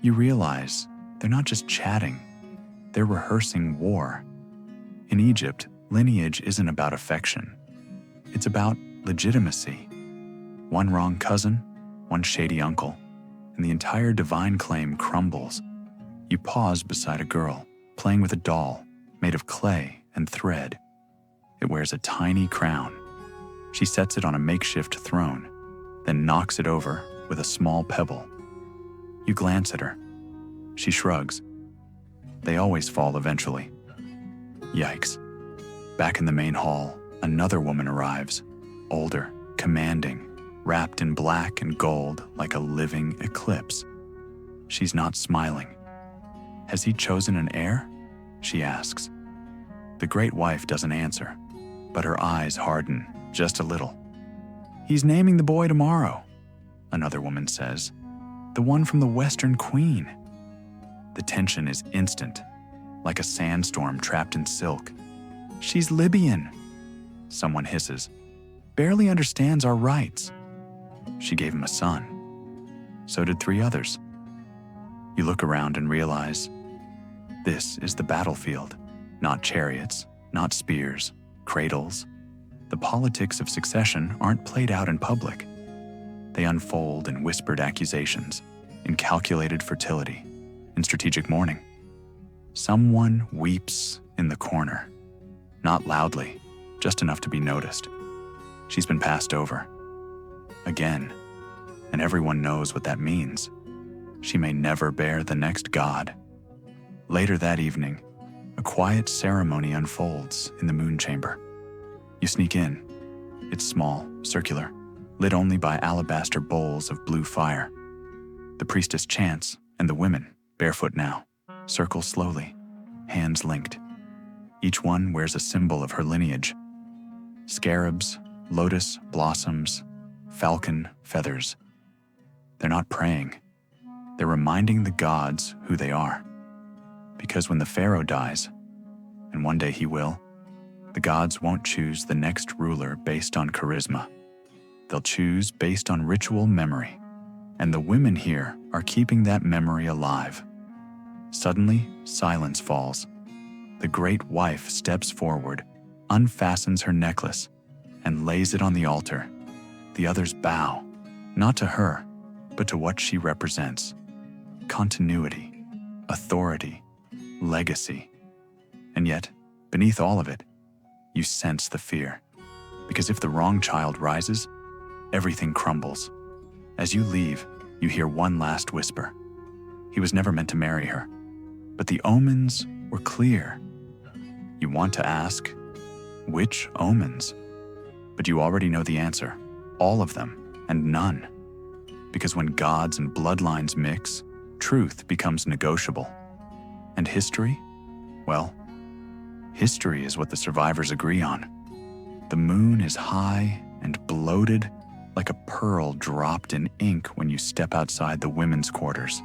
You realize they're not just chatting, they're rehearsing war. In Egypt, lineage isn't about affection. It's about legitimacy. One wrong cousin, one shady uncle, and the entire divine claim crumbles. You pause beside a girl, playing with a doll made of clay and thread. It wears a tiny crown. She sets it on a makeshift throne, then knocks it over with a small pebble. You glance at her. She shrugs. They always fall eventually. Yikes. Back in the main hall, another woman arrives, older, commanding, wrapped in black and gold like a living eclipse. She's not smiling. Has he chosen an heir? She asks. The great wife doesn't answer, but her eyes harden just a little. He's naming the boy tomorrow, another woman says. The one from the Western Queen. The tension is instant, like a sandstorm trapped in silk. She's Libyan, someone hisses. Barely understands our rights. She gave him a son. So did 3 others. You look around and realize this is the battlefield, not chariots, not spears, cradles. The politics of succession aren't played out in public. They unfold in whispered accusations, in calculated fertility, in strategic mourning. Someone weeps in the corner. Not loudly, just enough to be noticed. She's been passed over. Again, and everyone knows what that means. She may never bear the next god. Later that evening, a quiet ceremony unfolds in the moon chamber. You sneak in. It's small, circular, lit only by alabaster bowls of blue fire. The priestess chants, and the women, barefoot now, circle slowly, hands linked. Each one wears a symbol of her lineage: scarabs, lotus blossoms, falcon feathers. They're not praying. They're reminding the gods who they are. Because when the Pharaoh dies, and one day he will, the gods won't choose the next ruler based on charisma. They'll choose based on ritual memory. And the women here are keeping that memory alive. Suddenly, silence falls. The great wife steps forward, unfastens her necklace, and lays it on the altar. The others bow, not to her, but to what she represents: continuity, authority, legacy. And yet, beneath all of it, you sense the fear. Because if the wrong child rises, everything crumbles. As you leave, you hear one last whisper. He was never meant to marry her, but the omens were clear. You want to ask, which omens? But you already know the answer, all of them, and none. Because when gods and bloodlines mix, truth becomes negotiable. And history? Well, history is what the survivors agree on. The moon is high and bloated, like a pearl dropped in ink when you step outside the women's quarters.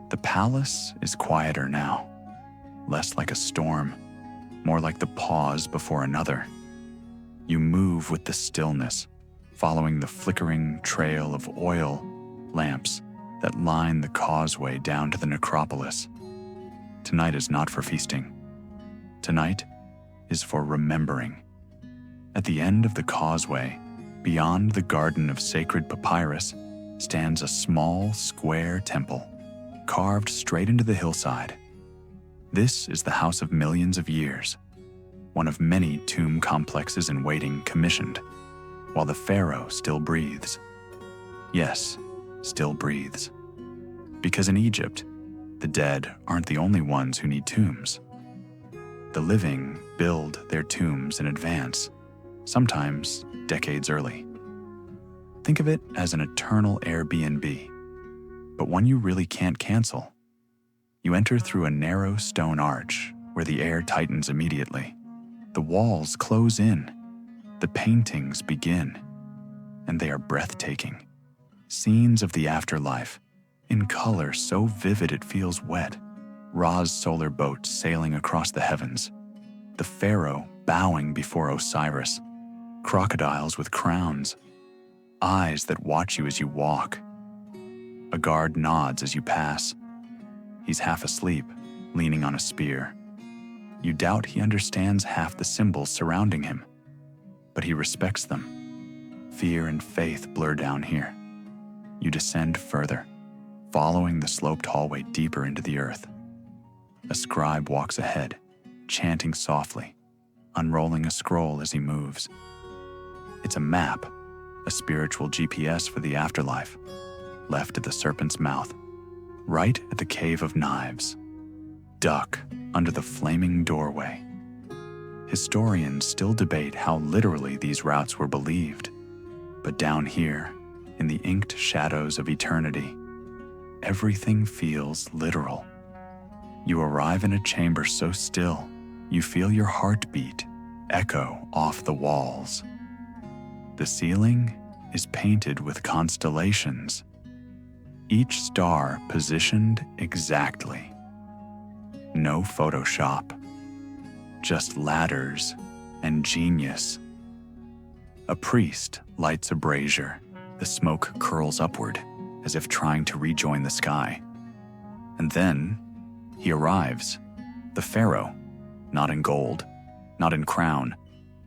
The palace is quieter now, less like a storm, more like the pause before another. You move with the stillness, following the flickering trail of oil lamps that line the causeway down to the necropolis. Tonight is not for feasting. Tonight is for remembering. At the end of the causeway, beyond the garden of sacred papyrus, stands a small, square temple, carved straight into the hillside. This is the house of millions of years, one of many tomb complexes in waiting commissioned, while the Pharaoh still breathes. Yes, still breathes. Because in Egypt, the dead aren't the only ones who need tombs. The living build their tombs in advance, sometimes decades early. Think of it as an eternal Airbnb, but one you really can't cancel. You enter through a narrow stone arch where the air tightens immediately. The walls close in, the paintings begin, and they are breathtaking. Scenes of the afterlife, in color so vivid it feels wet. Ra's solar boat sailing across the heavens, the Pharaoh bowing before Osiris, crocodiles with crowns, eyes that watch you as you walk. A guard nods as you pass. He's half asleep, leaning on a spear. You doubt he understands half the symbols surrounding him, but he respects them. Fear and faith blur down here. You descend further, following the sloped hallway deeper into the earth. A scribe walks ahead, chanting softly, unrolling a scroll as he moves. It's a map, a spiritual GPS for the afterlife, left at the serpent's mouth, right at the cave of knives. Duck under the flaming doorway. Historians still debate how literally these routes were believed, but down here, in the inked shadows of eternity, everything feels literal. You arrive in a chamber so still, you feel your heartbeat echo off the walls. The ceiling is painted with constellations, each star positioned exactly. No Photoshop, just ladders and genius. A priest lights a brazier. The smoke curls upward, as if trying to rejoin the sky. And then he arrives, the Pharaoh, not in gold, not in crown,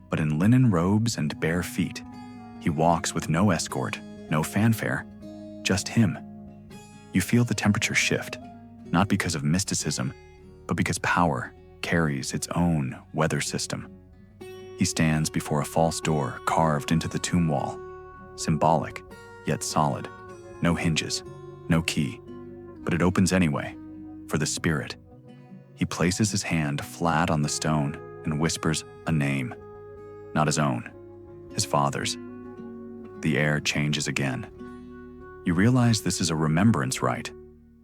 but in linen robes and bare feet. He walks with no escort, no fanfare, just him. You feel the temperature shift, not because of mysticism, but because power carries its own weather system. He stands before a false door carved into the tomb wall, symbolic, yet solid. No hinges, no key, but it opens anyway, for the spirit. He places his hand flat on the stone and whispers a name, not his own, his father's, the air changes again. You realize this is a remembrance rite,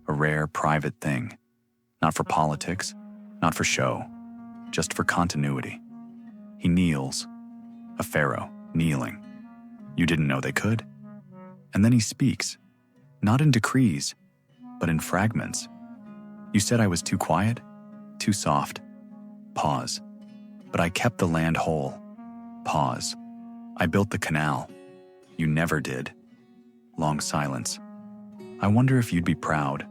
a rare private thing, not for politics, not for show, just for continuity. He kneels, a pharaoh kneeling. You didn't know they could? And then he speaks, not in decrees, but in fragments. You said I was too quiet, too soft. Pause. But I kept the land whole. Pause. I built the canal. You never did. Long silence. I wonder if you'd be proud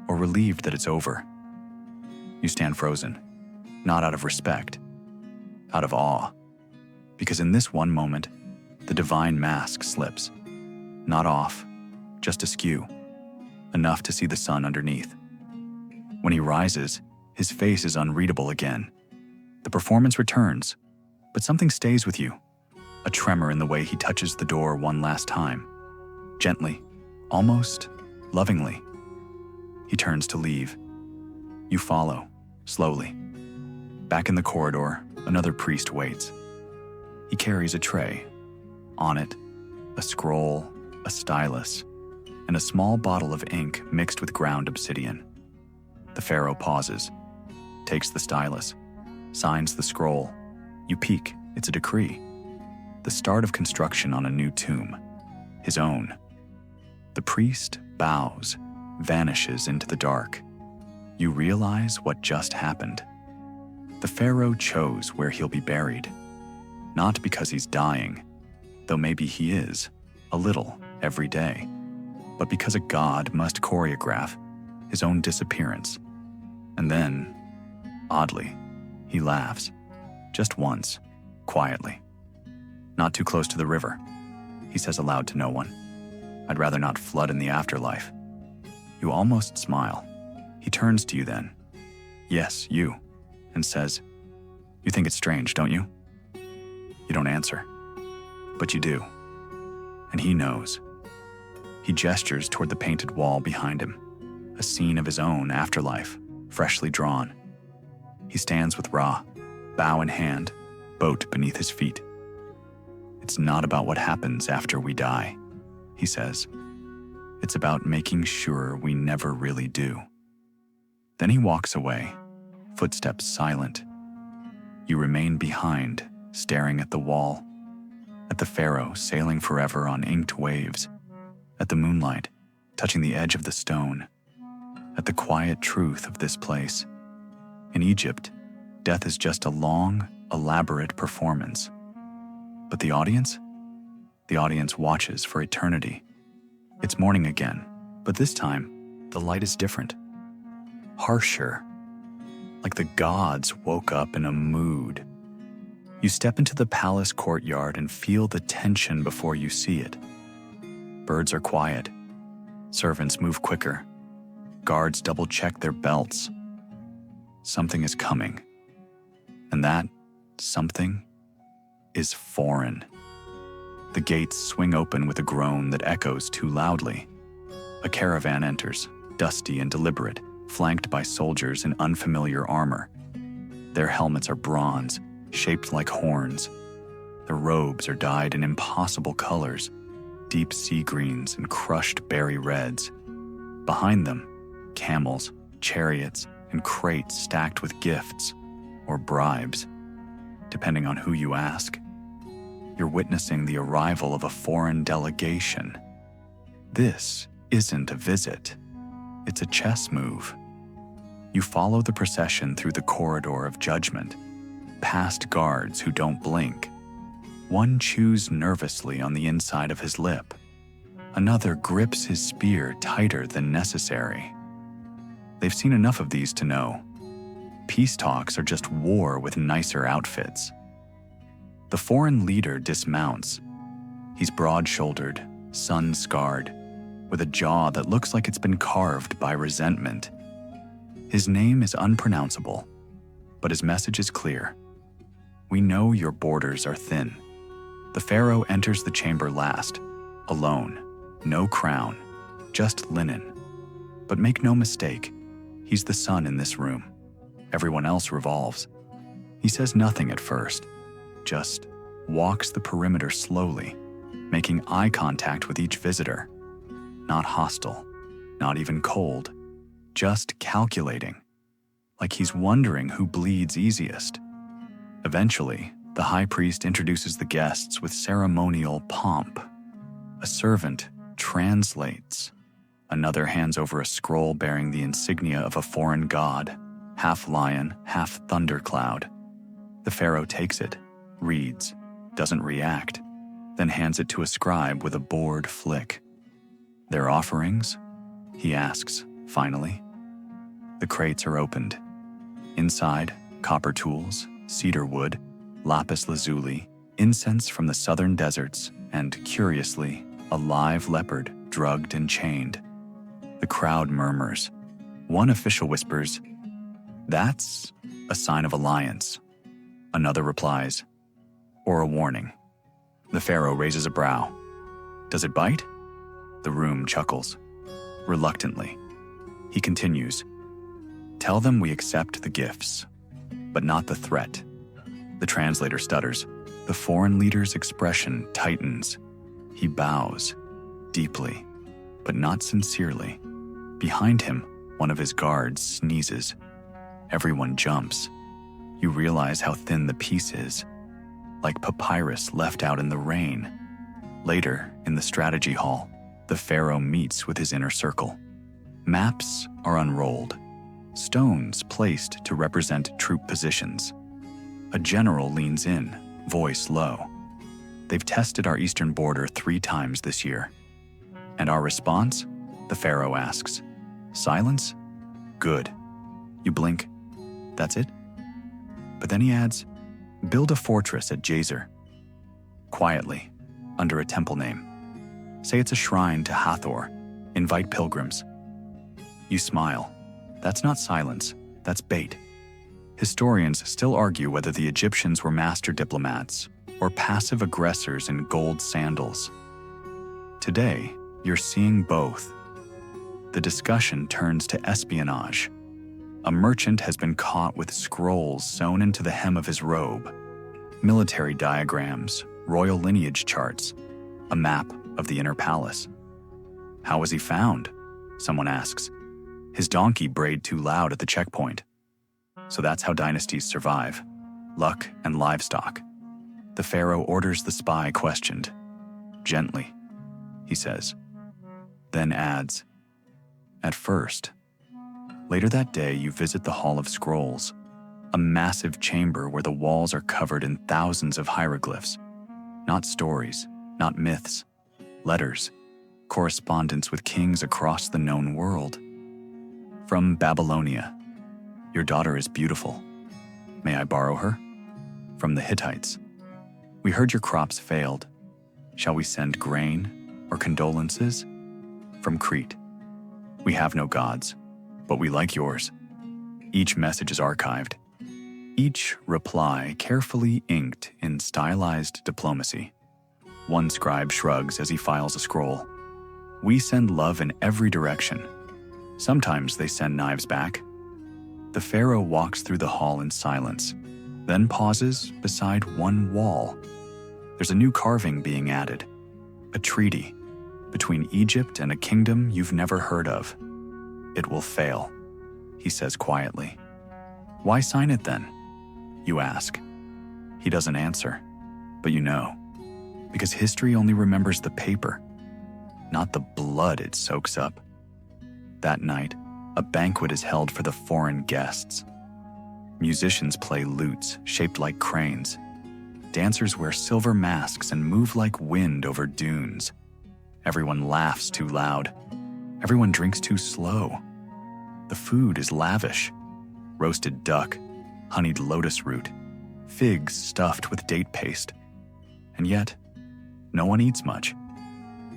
or relieved that it's over. You stand frozen, not out of respect, out of awe. Because in this one moment, the divine mask slips. Not off, just askew, enough to see the sun underneath. When he rises, his face is unreadable again. The performance returns, but something stays with you. A tremor in the way he touches the door one last time. Gently, almost lovingly. He turns to leave. You follow, slowly. Back in the corridor, another priest waits. He carries a tray. On it, a scroll, a stylus, and a small bottle of ink mixed with ground obsidian. The pharaoh pauses, takes the stylus, signs the scroll. You peek, it's a decree. The start of construction on a new tomb, his own. The priest bows, vanishes into the dark. You realize what just happened. The pharaoh chose where he'll be buried, not because he's dying, though maybe he is, a little, every day, but because a god must choreograph his own disappearance. And then, oddly, he laughs, just once, quietly. Not too close to the river, he says aloud to no one. I'd rather not flood in the afterlife. You almost smile. He turns to you then. Yes, you. And says, you think it's strange, don't you? You don't answer. But you do. And he knows. He gestures toward the painted wall behind him, a scene of his own afterlife, freshly drawn. He stands with Ra, bow in hand, boat beneath his feet. It's not about what happens after we die, he says. It's about making sure we never really do. Then he walks away, footsteps silent. You remain behind, staring at the wall, at the pharaoh sailing forever on inked waves, at the moonlight touching the edge of the stone, at the quiet truth of this place. In Egypt, death is just a long, elaborate performance. But the audience? The audience watches for eternity. It's morning again, but this time, the light is different. Harsher. Like the gods woke up in a mood. You step into the palace courtyard and feel the tension before you see it. Birds are quiet. Servants move quicker. Guards double-check their belts. Something is coming. And that something is foreign. The gates swing open with a groan that echoes too loudly. A caravan enters, dusty and deliberate, flanked by soldiers in unfamiliar armor. Their helmets are bronze, shaped like horns. Their robes are dyed in impossible colors, deep sea greens and crushed berry reds. Behind them, camels, chariots, and crates stacked with gifts, or bribes, depending on who you ask. You're witnessing the arrival of a foreign delegation. This isn't a visit. It's a chess move. You follow the procession through the corridor of judgment, past guards who don't blink. One chews nervously on the inside of his lip. Another grips his spear tighter than necessary. They've seen enough of these to know. Peace talks are just war with nicer outfits. The foreign leader dismounts. He's broad-shouldered, sun-scarred, with a jaw that looks like it's been carved by resentment. His name is unpronounceable, but his message is clear. We know your borders are thin. The pharaoh enters the chamber last, alone, no crown, just linen. But make no mistake, he's the sun in this room. Everyone else revolves. He says nothing at first, just walks the perimeter slowly, making eye contact with each visitor. Not hostile, not even cold, just calculating, like he's wondering who bleeds easiest. Eventually, the high priest introduces the guests with ceremonial pomp. A servant translates. Another hands over a scroll bearing the insignia of a foreign god, half lion, half thundercloud. The pharaoh takes it, reads, doesn't react, then hands it to a scribe with a bored flick. "Their offerings?" he asks, finally. The crates are opened. Inside, copper tools, cedar wood, lapis lazuli, incense from the southern deserts, and, curiously, a live leopard drugged and chained. The crowd murmurs. One official whispers, "That's a sign of alliance." Another replies, "Or a warning." The pharaoh raises a brow. "Does it bite?" The room chuckles. Reluctantly, he continues, "Tell them we accept the gifts, but not the threat." The translator stutters. The foreign leader's expression tightens. He bows, deeply, but not sincerely. Behind him, one of his guards sneezes. Everyone jumps. You realize how thin the piece is, like papyrus left out in the rain. Later, in the strategy hall, the pharaoh meets with his inner circle. Maps are unrolled, stones placed to represent troop positions. A general leans in, voice low. "They've tested our eastern border 3 times this year." "And our response?" the pharaoh asks. "Silence? Good." You blink. "That's it?" But then he adds, "Build a fortress at Jazer. Quietly, under a temple name. Say it's a shrine to Hathor. Invite pilgrims." You smile. That's not silence, that's bait. Historians still argue whether the Egyptians were master diplomats or passive aggressors in gold sandals. Today, you're seeing both. The discussion turns to espionage. A merchant has been caught with scrolls sewn into the hem of his robe, military diagrams, royal lineage charts, a map of the inner palace. "How was he found?" someone asks. "His donkey brayed too loud at the checkpoint." So that's how dynasties survive. Luck and livestock. The pharaoh orders the spy questioned. "Gently," he says. Then adds, "At first." Later that day, you visit the Hall of Scrolls, a massive chamber where the walls are covered in thousands of hieroglyphs. Not stories, not myths, letters, correspondence with kings across the known world. From Babylonia, "Your daughter is beautiful. May I borrow her?" From the Hittites, "We heard your crops failed. Shall we send grain or condolences?" From Crete, "We have no gods, but we like yours." Each message is archived. Each reply carefully inked in stylized diplomacy. One scribe shrugs as he files a scroll. "We send love in every direction. Sometimes they send knives back." The pharaoh walks through the hall in silence, then pauses beside one wall. There's a new carving being added, a treaty between Egypt and a kingdom you've never heard of. "It will fail," he says quietly. "Why sign it then?" you ask. He doesn't answer, but you know, because history only remembers the paper, not the blood it soaks up. That night, a banquet is held for the foreign guests. Musicians play lutes shaped like cranes. Dancers wear silver masks and move like wind over dunes. Everyone laughs too loud. Everyone drinks too slow. The food is lavish. Roasted duck, honeyed lotus root, figs stuffed with date paste. And yet, no one eats much.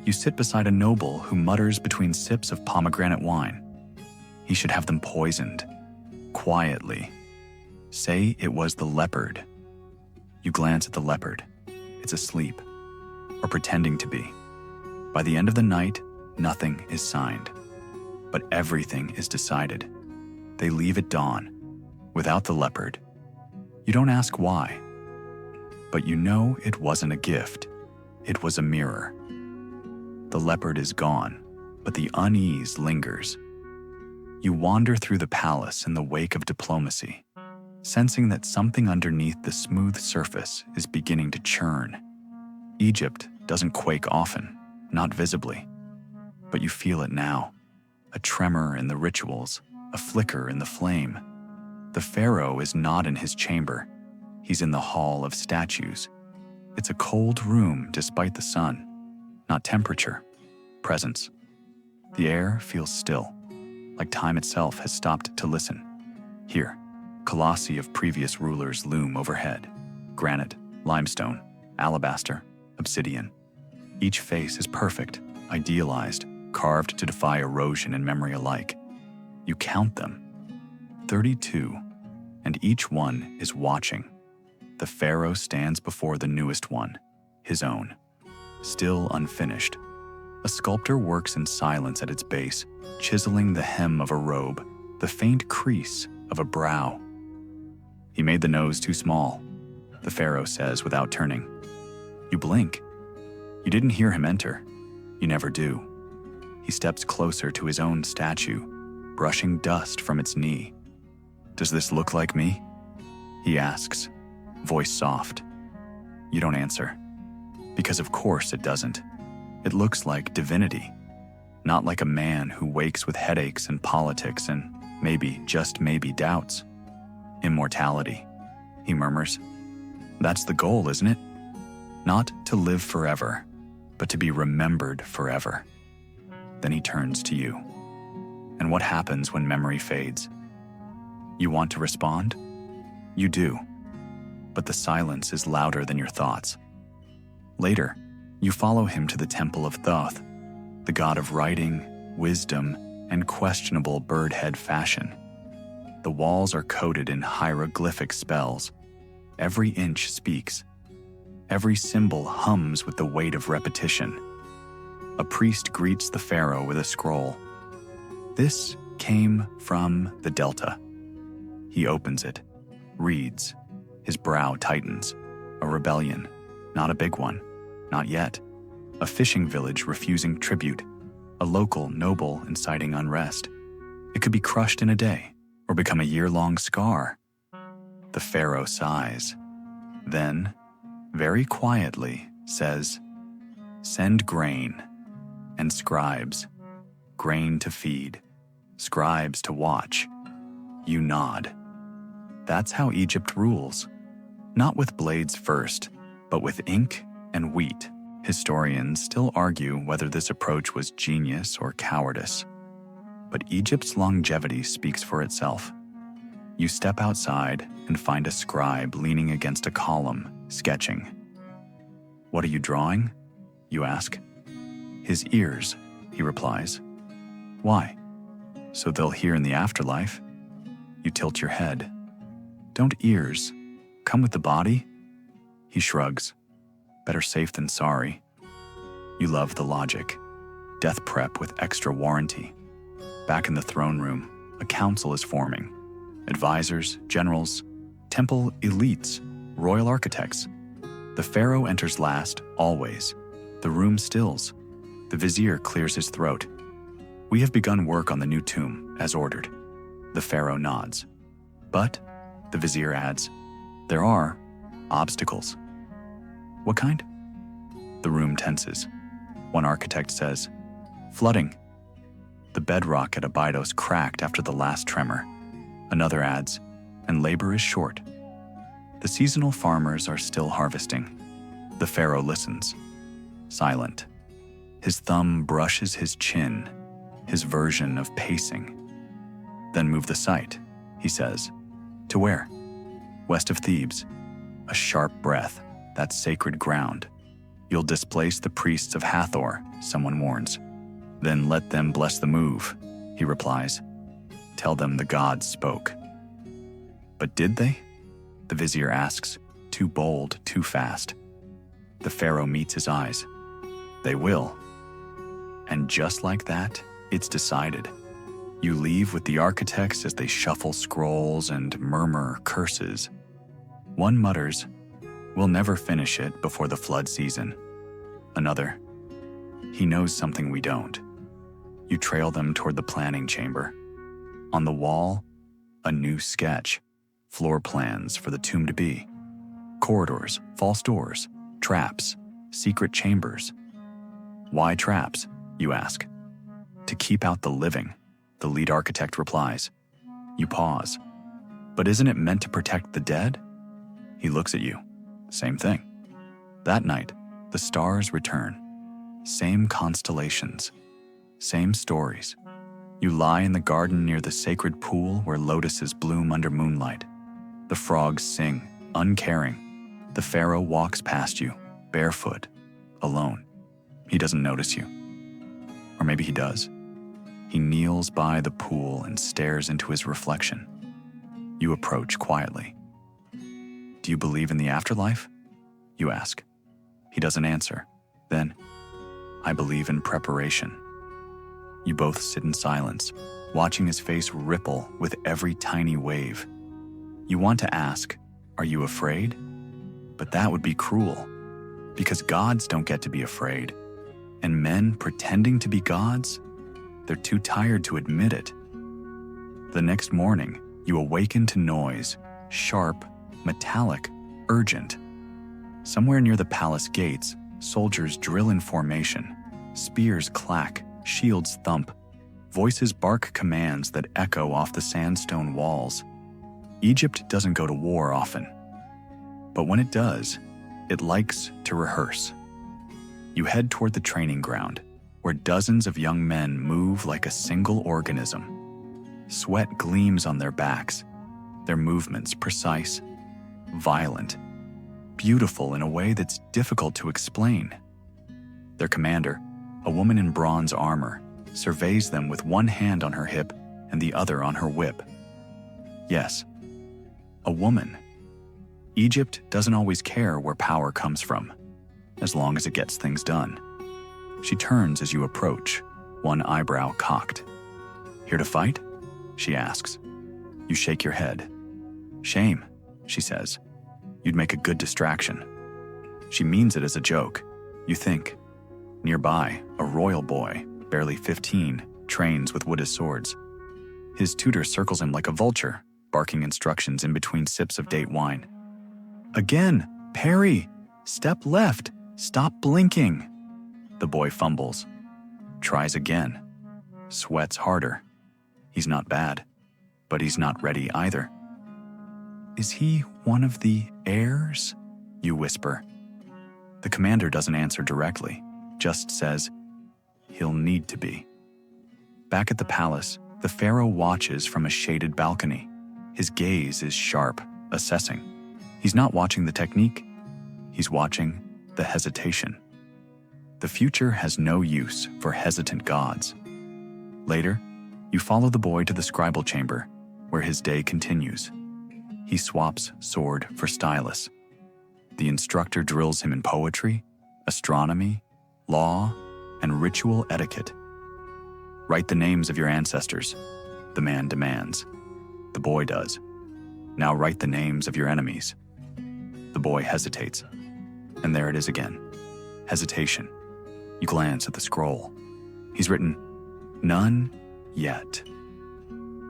You sit beside a noble who mutters between sips of pomegranate wine. He should have them poisoned. Quietly. Say it was the leopard. You glance at the leopard. It's asleep, or pretending to be. By the end of the night, nothing is signed. But everything is decided. They leave at dawn, without the leopard. You don't ask why. But you know it wasn't a gift. It was a mirror. The leopard is gone, but the unease lingers. You wander through the palace in the wake of diplomacy, sensing that something underneath the smooth surface is beginning to churn. Egypt doesn't quake often, not visibly, but you feel it now. A tremor in the rituals, a flicker in the flame. The pharaoh is not in his chamber. He's in the hall of statues. It's a cold room despite the sun, not temperature, presence. The air feels still, like time itself has stopped to listen. Here, colossi of previous rulers loom overhead. Granite, limestone, alabaster, obsidian. Each face is perfect, idealized, carved to defy erosion and memory alike. You count them, 32, and each one is watching. The pharaoh stands before the newest one, his own, still unfinished. A sculptor works in silence at its base, chiseling the hem of a robe, the faint crease of a brow. He made the nose too small, the pharaoh says without turning. You blink. You didn't hear him enter. You never do. He steps closer to his own statue, brushing dust from its knee. Does this look like me? He asks, voice soft. You don't answer. Because of course it doesn't. It looks like divinity, not like a man who wakes with headaches and politics and maybe, just maybe, doubts. Immortality, he murmurs. That's the goal, isn't it? Not to live forever, but to be remembered forever. Then he turns to you. And what happens when memory fades? You want to respond? You do. But the silence is louder than your thoughts. Later, you follow him to the temple of Thoth, the god of writing, wisdom, and questionable bird-head fashion. The walls are coated in hieroglyphic spells. Every inch speaks. Every symbol hums with the weight of repetition. A priest greets the pharaoh with a scroll. This came from the Delta. He opens it, reads. His brow tightens. A rebellion, not a big one, not yet. A fishing village refusing tribute. A local noble inciting unrest. It could be crushed in a day, or become a year-long scar. The pharaoh sighs. Then, very quietly, says, "Send grain," and scribes. Grain to feed, scribes to watch. You nod. That's how Egypt rules. Not with blades first, but with ink and wheat. Historians still argue whether this approach was genius or cowardice. But Egypt's longevity speaks for itself. You step outside and find a scribe leaning against a column, sketching. What are you drawing? You ask. His ears, he replies. Why? So they'll hear in the afterlife? You tilt your head. Don't ears come with the body? He shrugs. Better safe than sorry. You love the logic. Death prep with extra warranty. Back in the throne room, a council is forming. Advisors, generals, temple elites, royal architects. The pharaoh enters last, always. The room stills. The vizier clears his throat. We have begun work on the new tomb, as ordered. The pharaoh nods. But, the vizier adds, there are obstacles. What kind? The room tenses. One architect says, flooding. The bedrock at Abydos cracked after the last tremor. Another adds, and labor is short. The seasonal farmers are still harvesting. The pharaoh listens, silent. His thumb brushes his chin, his version of pacing. Then move the site, he says. To where? West of Thebes. A sharp breath, that's sacred ground. You'll displace the priests of Hathor, someone warns. Then let them bless the move, he replies. Tell them the gods spoke. But did they? The vizier asks, too bold, too fast. The pharaoh meets his eyes. They will. And just like that, it's decided. You leave with the architects as they shuffle scrolls and murmur curses. One mutters, we'll never finish it before the flood season. Another, he knows something we don't. You trail them toward the planning chamber. On the wall, a new sketch, floor plans for the tomb-to-be. Corridors, false doors, traps, secret chambers. Why traps, you ask? To keep out the living, the lead architect replies. You pause. But isn't it meant to protect the dead? He looks at you. Same thing. That night, the stars return. Same constellations. Same stories. You lie in the garden near the sacred pool where lotuses bloom under moonlight. The frogs sing, uncaring. The pharaoh walks past you, barefoot, alone. He doesn't notice you. Or maybe he does. He kneels by the pool and stares into his reflection. You approach quietly. Do you believe in the afterlife? You ask. He doesn't answer. Then, I believe in preparation. You both sit in silence, watching his face ripple with every tiny wave. You want to ask, are you afraid? But that would be cruel, because gods don't get to be afraid. And men pretending to be gods, they're too tired to admit it. The next morning, you awaken to noise, sharp, metallic, urgent. Somewhere near the palace gates, soldiers drill in formation. Spears clack, shields thump. Voices bark commands that echo off the sandstone walls. Egypt doesn't go to war often. But when it does, it likes to rehearse. You head toward the training ground, where dozens of young men move like a single organism. Sweat gleams on their backs, their movements precise, violent, beautiful in a way that's difficult to explain. Their commander, a woman in bronze armor, surveys them with one hand on her hip and the other on her whip. Yes, a woman. Egypt doesn't always care where power comes from, as long as it gets things done. She turns as you approach, one eyebrow cocked. Here to fight? She asks. You shake your head. Shame, she says. You'd make a good distraction. She means it as a joke. You think. Nearby, a royal boy, barely 15, trains with wooded swords. His tutor circles him like a vulture, barking instructions in between sips of date wine. Again, parry, step left, stop blinking. The boy fumbles, tries again, sweats harder. He's not bad, but he's not ready either. Is he one of the heirs? You whisper. The commander doesn't answer directly, just says, he'll need to be. Back at the palace, the pharaoh watches from a shaded balcony. His gaze is sharp, assessing. He's not watching the technique. He's watching the hesitation. The future has no use for hesitant gods. Later, you follow the boy to the scribal chamber, where his day continues. He swaps sword for stylus. The instructor drills him in poetry, astronomy, law, and ritual etiquette. Write the names of your ancestors, the man demands. The boy does. Now write the names of your enemies. The boy hesitates. And there it is again. Hesitation. You glance at the scroll. He's written, none yet.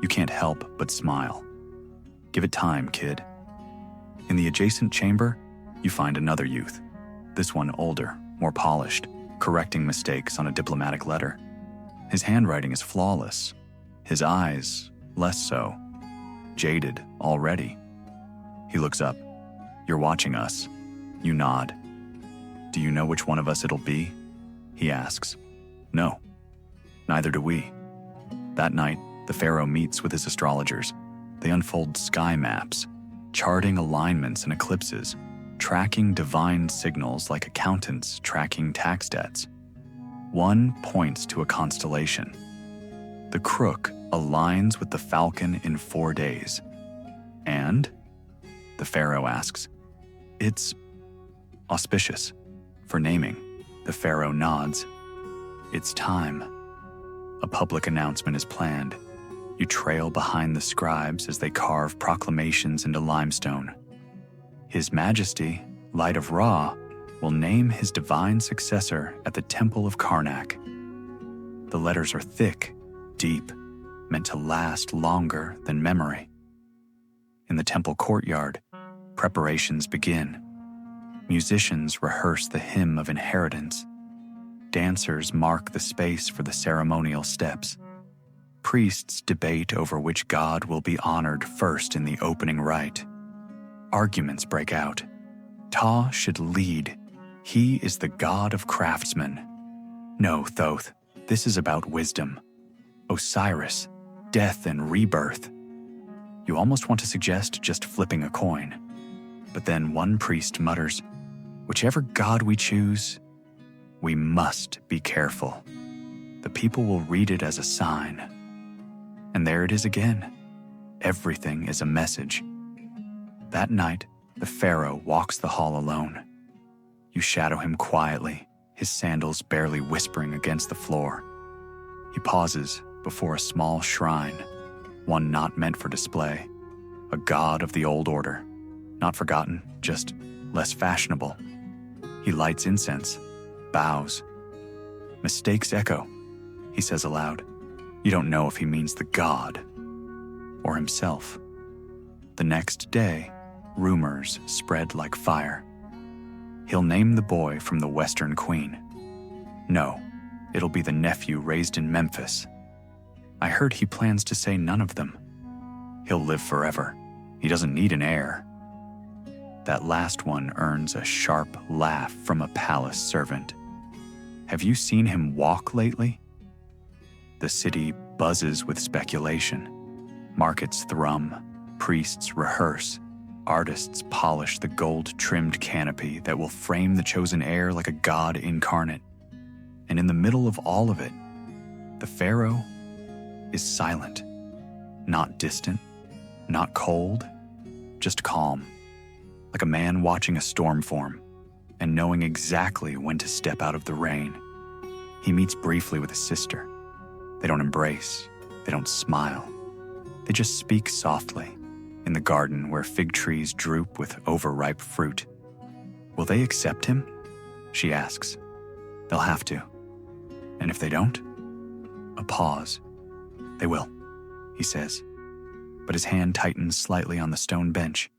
You can't help but smile. Give it time, kid. In the adjacent chamber, you find another youth. This one older, more polished, correcting mistakes on a diplomatic letter. His handwriting is flawless. His eyes, less so. Jaded already. He looks up. You're watching us. You nod. Do you know which one of us it'll be? He asks. No. Neither do we. That night, the pharaoh meets with his astrologers. They unfold sky maps, charting alignments and eclipses, tracking divine signals like accountants tracking tax debts. One points to a constellation. The crook aligns with the falcon in 4 days. And? The pharaoh asks. It's auspicious. For naming, the pharaoh nods. It's time. A public announcement is planned. You trail behind the scribes as they carve proclamations into limestone. His Majesty, Light of Ra, will name his divine successor at the Temple of Karnak. The letters are thick, deep, meant to last longer than memory. In the temple courtyard, preparations begin. Musicians rehearse the hymn of inheritance. Dancers mark the space for the ceremonial steps. Priests debate over which god will be honored first in the opening rite. Arguments break out. Ptah should lead. He is the god of craftsmen. No, Thoth, this is about wisdom. Osiris, death and rebirth. You almost want to suggest just flipping a coin. But then one priest mutters, "Whichever god we choose, we must be careful. The people will read it as a sign." And there it is again. Everything is a message. That night, the pharaoh walks the hall alone. You shadow him quietly, his sandals barely whispering against the floor. He pauses before a small shrine, one not meant for display, a god of the old order, not forgotten, just less fashionable. He lights incense, bows. "Mistakes echo," he says aloud. You don't know if he means the god or himself. The next day, rumors spread like fire. He'll name the boy from the Western Queen. No, it'll be the nephew raised in Memphis. I heard he plans to say none of them. He'll live forever. He doesn't need an heir. That last one earns a sharp laugh from a palace servant. Have you seen him walk lately? The city buzzes with speculation. Markets thrum, priests rehearse, artists polish the gold-trimmed canopy that will frame the chosen heir like a god incarnate. And in the middle of all of it, the pharaoh is silent, not distant, not cold, just calm, like a man watching a storm form and knowing exactly when to step out of the rain. He meets briefly with his sister. They don't embrace, they don't smile. They just speak softly in the garden where fig trees droop with overripe fruit. Will they accept him? She asks. They'll have to. And if they don't? A pause. They will, he says. But his hand tightens slightly on the stone bench.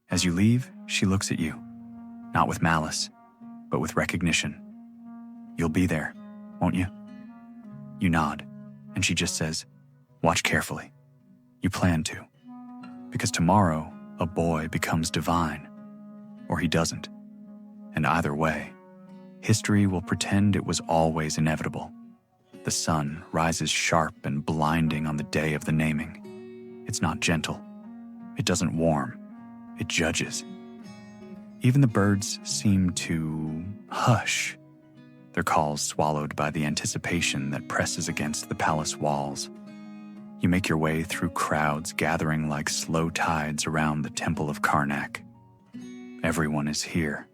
As you leave, she looks at you, not with malice, but with recognition. You'll be there, won't you? You nod, and she just says, watch carefully. You plan to. Because tomorrow, a boy becomes divine, or he doesn't. And either way, history will pretend it was always inevitable. The sun rises sharp and blinding on the day of the naming. It's not gentle. It doesn't warm. It judges. Even the birds seem to hush, their calls swallowed by the anticipation that presses against the palace walls. You make your way through crowds gathering like slow tides around the Temple of Karnak. Everyone is here.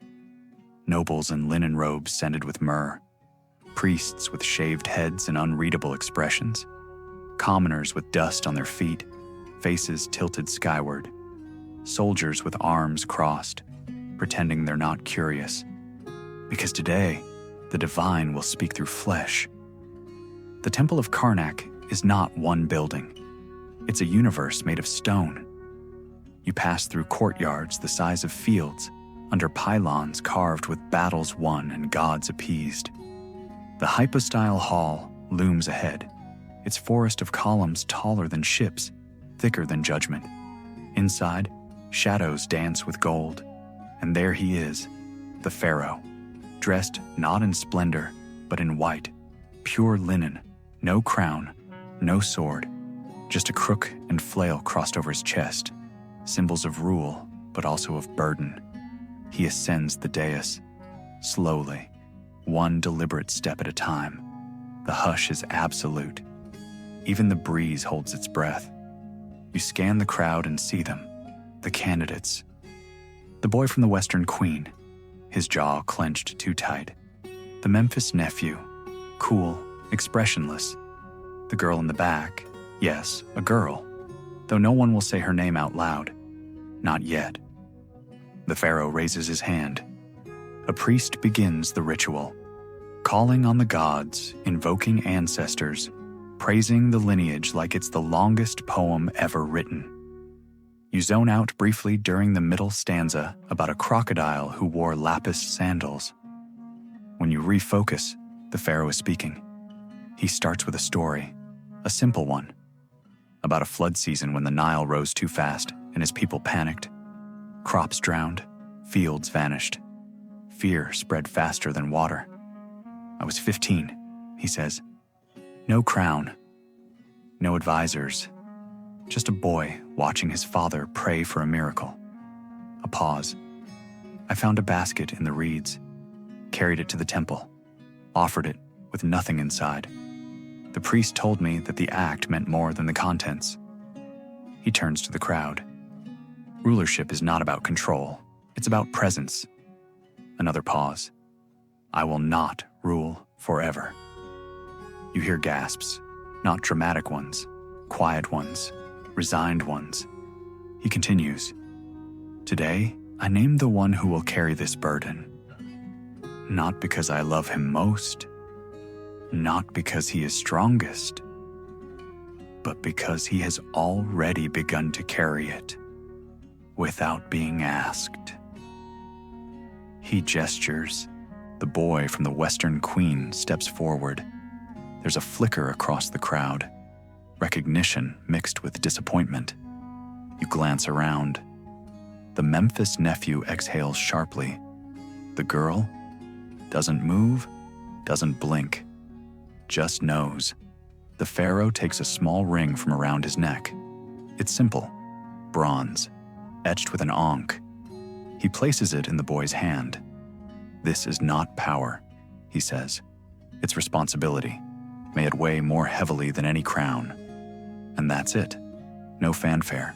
Nobles in linen robes scented with myrrh, priests with shaved heads and unreadable expressions, commoners with dust on their feet, faces tilted skyward, soldiers with arms crossed, pretending they're not curious. Because today, the divine will speak through flesh. The Temple of Karnak is not one building. It's a universe made of stone. You pass through courtyards the size of fields, under pylons carved with battles won and gods appeased. The hypostyle hall looms ahead, its forest of columns taller than ships, thicker than judgment. Inside, shadows dance with gold, and there he is, the pharaoh, dressed not in splendor, but in white, pure linen, no crown, no sword, just a crook and flail crossed over his chest, symbols of rule, but also of burden. He ascends the dais, slowly, one deliberate step at a time. The hush is absolute. Even the breeze holds its breath. You scan the crowd and see them, the candidates. The boy from the Western Queen, his jaw clenched too tight. The Memphis nephew, cool, expressionless. The girl in the back, yes, a girl, though no one will say her name out loud. Not yet. The pharaoh raises his hand. a priest begins the ritual, calling on the gods, invoking ancestors, praising the lineage like it's the longest poem ever written. You zone out briefly during the middle stanza about a crocodile who wore lapis sandals. When you refocus, the pharaoh is speaking. He starts with a story, a simple one, about a flood season when the Nile rose too fast and his people panicked. Crops drowned, fields vanished. Fear spread faster than water. I was 15, he says. No crown, no advisors, just a boy watching his father pray for a miracle. A pause. I found a basket in the reeds, carried it to the temple, offered it with nothing inside. The priest told me that the act meant more than the contents. He turns to the crowd. Rulership is not about control, it's about presence. Another pause. I will not rule forever. You hear gasps, not dramatic ones, quiet ones, resigned ones. He continues. Today, I name the one who will carry this burden. Not because I love him most, not because he is strongest, but because he has already begun to carry it without being asked. He gestures. The boy from the Western Queen steps forward. There's a flicker across the crowd, recognition mixed with disappointment. You glance around. The Memphis nephew exhales sharply. The girl doesn't move, doesn't blink, just knows. The pharaoh takes a small ring from around his neck. It's simple, bronze, etched with an ankh. He places it in the boy's hand. This is not power, he says. It's responsibility. May it weigh more heavily than any crown. And that's it. No fanfare,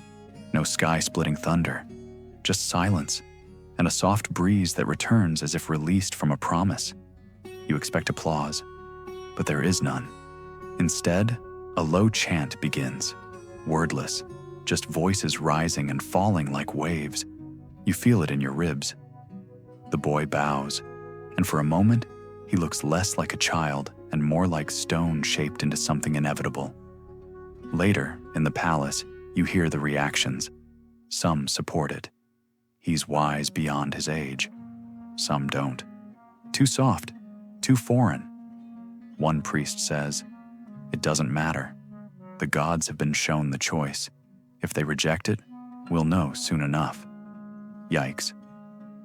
no sky-splitting thunder, just silence and a soft breeze that returns as if released from a promise. You expect applause, but there is none. Instead, a low chant begins, wordless, just voices rising and falling like waves. You feel it in your ribs. The boy bows, and for a moment, he looks less like a child and more like stone shaped into something inevitable. Later, in the palace, you hear the reactions. Some support it. He's wise beyond his age. Some don't. Too soft, too foreign. One priest says, "It doesn't matter. The gods have been shown the choice. If they reject it, we'll know soon enough." Yikes.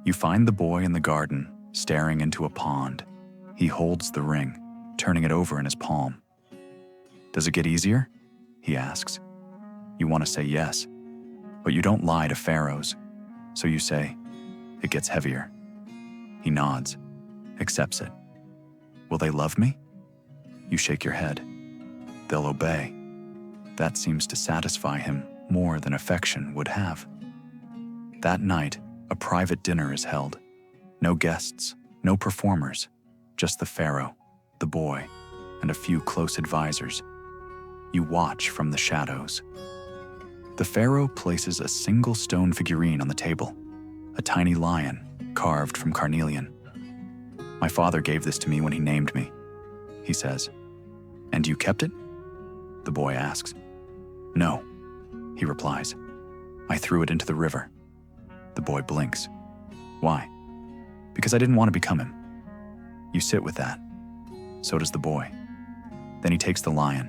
You find the boy in the garden, staring into a pond. He holds the ring, turning it over in his palm. "Does it get easier?" he asks. You want to say yes, but you don't lie to pharaohs, so you say, "It gets heavier." He nods, accepts it. "Will they love me?" You shake your head. "They'll obey." That seems to satisfy him more than affection would have. That night, a private dinner is held. No guests, no performers, just the pharaoh, the boy, and a few close advisors. You watch from the shadows. The pharaoh places a single stone figurine on the table, a tiny lion carved from carnelian. "My father gave this to me when he named me," he says. "And you kept it?" the boy asks. "No," he replies. "I threw it into the river." The boy blinks. "Why?" "Because I didn't want to become him." You sit with that. So does the boy. Then he takes the lion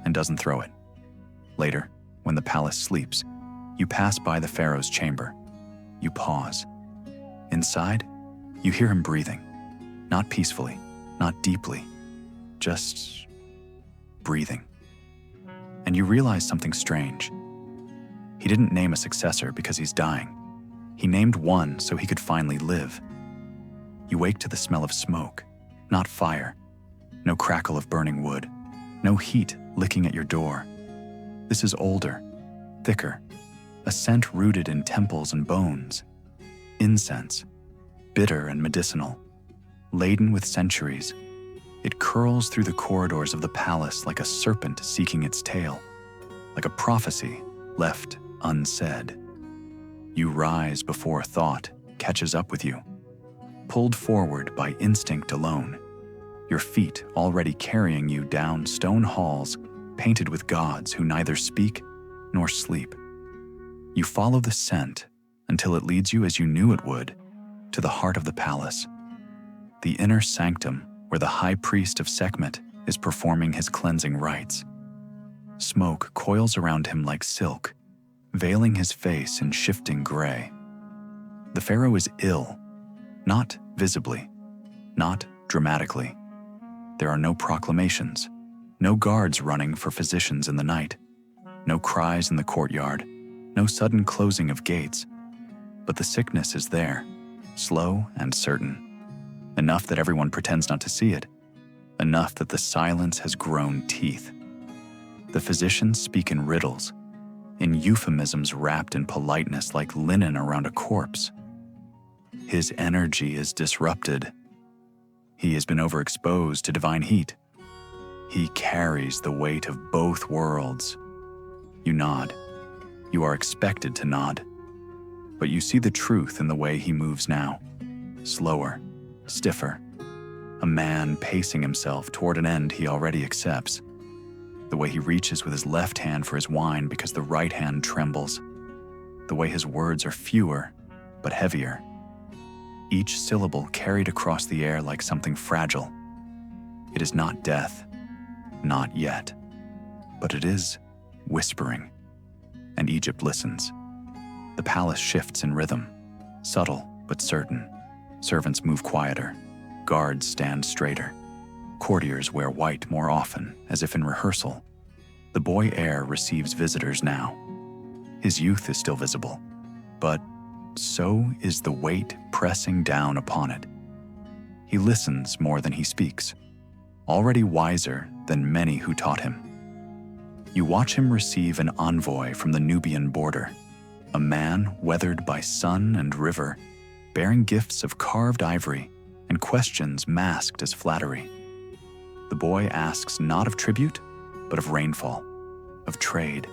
and doesn't throw it. Later, when the palace sleeps, you pass by the pharaoh's chamber. You pause. Inside, you hear him breathing. Not peacefully, not deeply, just breathing. And you realize something strange. He didn't name a successor because he's dying. He named one so he could finally live. You wake to the smell of smoke, not fire. No crackle of burning wood. No heat licking at your door. This is older, thicker, a scent rooted in temples and bones. Incense, bitter and medicinal, laden with centuries. It curls through the corridors of the palace like a serpent seeking its tail, like a prophecy left unsaid. You rise before thought catches up with you. pulled forward by instinct alone, your feet already carrying you down stone halls painted with gods who neither speak nor sleep. You follow the scent until it leads you as you knew it would, to the heart of the palace, the inner sanctum where the high priest of Sekhmet is performing his cleansing rites. Smoke coils around him like silk, veiling his face in shifting gray. The pharaoh is ill, not visibly, not dramatically. There are no proclamations, no guards running for physicians in the night, no cries in the courtyard, no sudden closing of gates. But the sickness is there, slow and certain, enough that everyone pretends not to see it, enough that the silence has grown teeth. The physicians speak in riddles, in euphemisms wrapped in politeness like linen around a corpse. His energy is disrupted. He has been overexposed to divine heat. He carries the weight of both worlds. You nod. You are expected to nod. But you see the truth in the way he moves now. Slower, stiffer. A man pacing himself toward an end he already accepts. The way he reaches with his left hand for his wine because the right hand trembles. The way his words are fewer, but heavier. Each syllable carried across the air like something fragile. It is not death, not yet, but it is whispering. And Egypt listens. The palace shifts in rhythm, subtle but certain. Servants move quieter, guards stand straighter. Courtiers wear white more often, as if in rehearsal. The boy heir receives visitors now. His youth is still visible, but so is the weight pressing down upon it. He listens more than he speaks, already wiser than many who taught him. You watch him receive an envoy from the Nubian border, a man weathered by sun and river, bearing gifts of carved ivory and questions masked as flattery. The boy asks not of tribute, but of rainfall, of trade,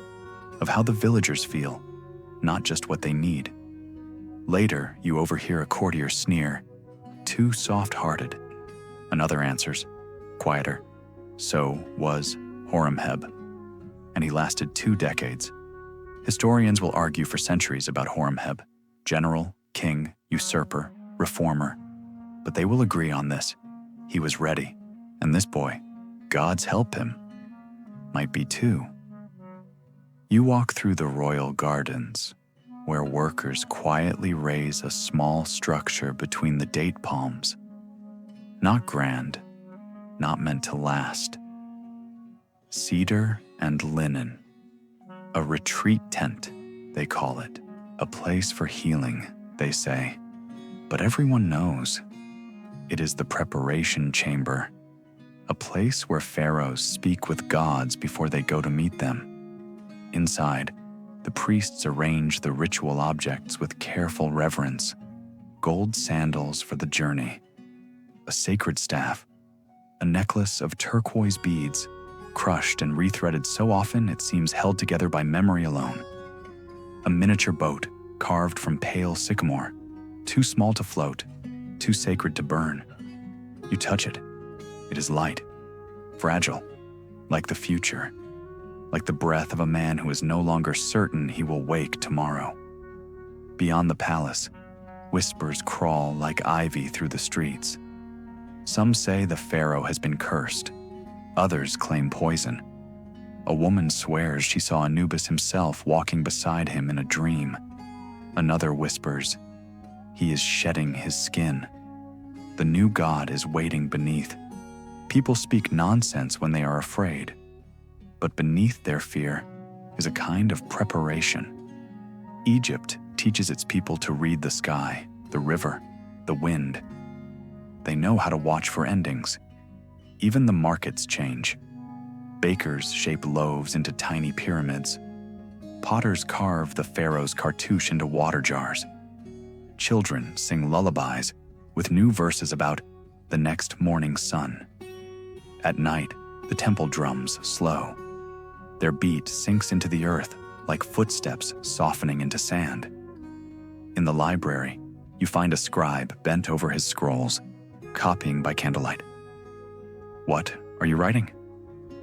of how the villagers feel, not just what they need. Later, you overhear a courtier sneer, too soft-hearted. Another answers, quieter, so was Horemheb. And he lasted 2 decades. Historians will argue for centuries about Horemheb, general, king, usurper, reformer. But they will agree on this. He was ready, and this boy, God's help him, might be too. You walk through the royal gardens, where workers quietly raise a small structure between the date palms. Not grand, not meant to last. Cedar and linen. A retreat tent, they call it. A place for healing, they say. But everyone knows. It is the preparation chamber, a place where pharaohs speak with gods before they go to meet them. Inside, the priests arrange the ritual objects with careful reverence. Gold sandals for the journey, a sacred staff, a necklace of turquoise beads, crushed and rethreaded so often it seems held together by memory alone. A miniature boat carved from pale sycamore, too small to float, too sacred to burn. You touch it. It is light, fragile, like the future, like the breath of a man who is no longer certain he will wake tomorrow. Beyond the palace, whispers crawl like ivy through the streets. Some say the pharaoh has been cursed. Others claim poison. A woman swears she saw Anubis himself walking beside him in a dream. Another whispers, he is shedding his skin. The new god is waiting beneath. People speak nonsense when they are afraid, but beneath their fear is a kind of preparation. Egypt teaches its people to read the sky, the river, the wind. They know how to watch for endings. Even the markets change. Bakers shape loaves into tiny pyramids. Potters carve the pharaoh's cartouche into water jars. Children sing lullabies with new verses about the next morning sun. At night, the temple drums slow. Their beat sinks into the earth like footsteps softening into sand. In the library, You find a scribe bent over his scrolls, copying by candlelight. "What are you writing?"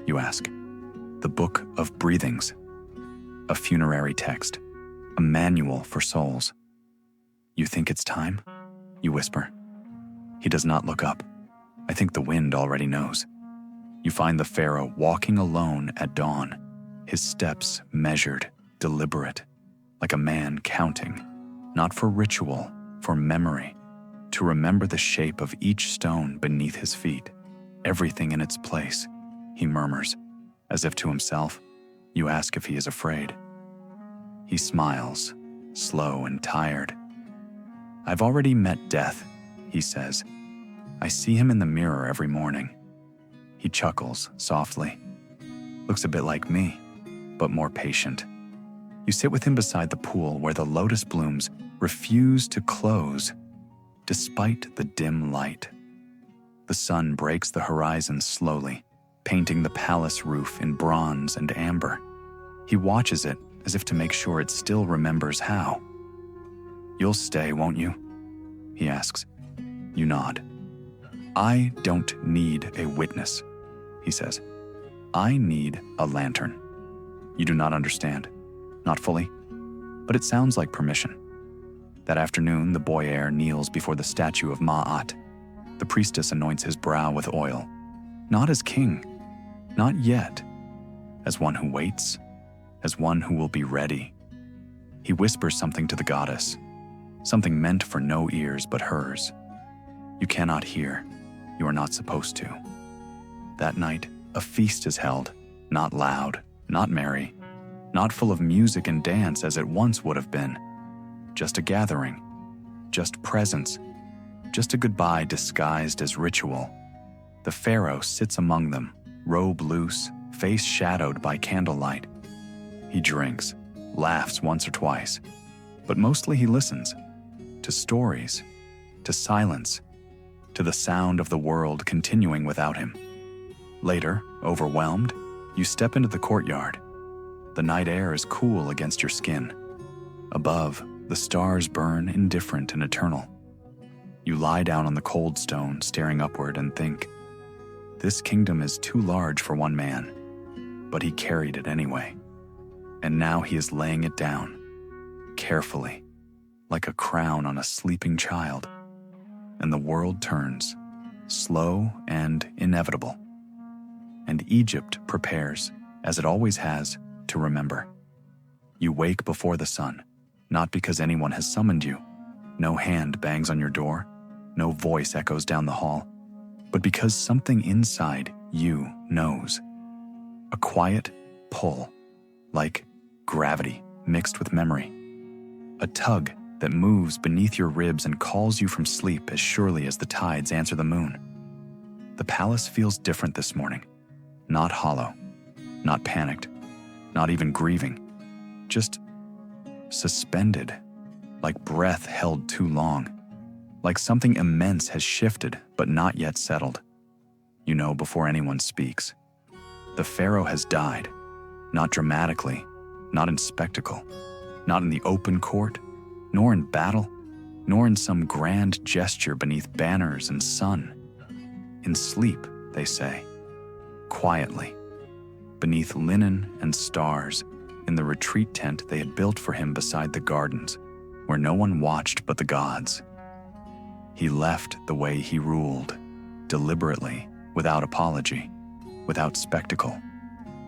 you ask. "The Book of Breathings, a funerary text, a manual for souls." "You think it's time?" you whisper. He does not look up. I think the wind already knows. You find the Pharaoh walking alone at dawn, his steps measured, deliberate, like a man counting, not for ritual, for memory, to remember the shape of each stone beneath his feet, everything in its place, he murmurs, as if to himself. You ask if he is afraid. He smiles, slow and tired. "I've already met death," he says. "I see him in the mirror every morning." He chuckles softly. Looks a bit like me, but more patient. You sit with him beside the pool where the lotus blooms refuse to close, despite the dim light. The sun breaks the horizon slowly, painting the palace roof in bronze and amber. He watches it as if to make sure it still remembers how. "You'll stay, won't you?" he asks. You nod. "I don't need a witness," he says. "I need a lantern." You do not understand. Not fully. But it sounds like permission. That afternoon, the boy heir kneels before the statue of Ma'at. The priestess anoints his brow with oil. Not as king. Not yet. As one who waits. As one who will be ready. He whispers something to the goddess. Something meant for no ears but hers. You cannot hear. You are not supposed to. That night, a feast is held. Not loud, not merry, not full of music and dance as it once would have been. Just a gathering. Just presence. Just a goodbye disguised as ritual. The Pharaoh sits among them, robe loose, face shadowed by candlelight. He drinks, laughs once or twice, but mostly he listens. To stories, to silence, to the sound of the world continuing without him. Later, overwhelmed, you step into the courtyard. The night air is cool against your skin. Above, the stars burn indifferent and eternal. You lie down on the cold stone, staring upward, and think, this kingdom is too large for one man, but he carried it anyway. And now he is laying it down, carefully, like a crown on a sleeping child. And the world turns, slow and inevitable. And Egypt prepares, as it always has, to remember. You wake before the sun, not because anyone has summoned you. No hand bangs on your door, no voice echoes down the hall, but because something inside you knows. A quiet pull, like gravity mixed with memory. A tug that moves beneath your ribs and calls you from sleep as surely as the tides answer the moon. The palace feels different this morning. Not hollow, not panicked, not even grieving. Just suspended, like breath held too long. Like something immense has shifted but not yet settled. You know before anyone speaks. The Pharaoh has died, not dramatically, not in spectacle, not in the open court, nor in battle, nor in some grand gesture beneath banners and sun. In sleep, they say, quietly, beneath linen and stars, in the retreat tent they had built for him beside the gardens, where no one watched but the gods. He left the way he ruled, deliberately, without apology, without spectacle,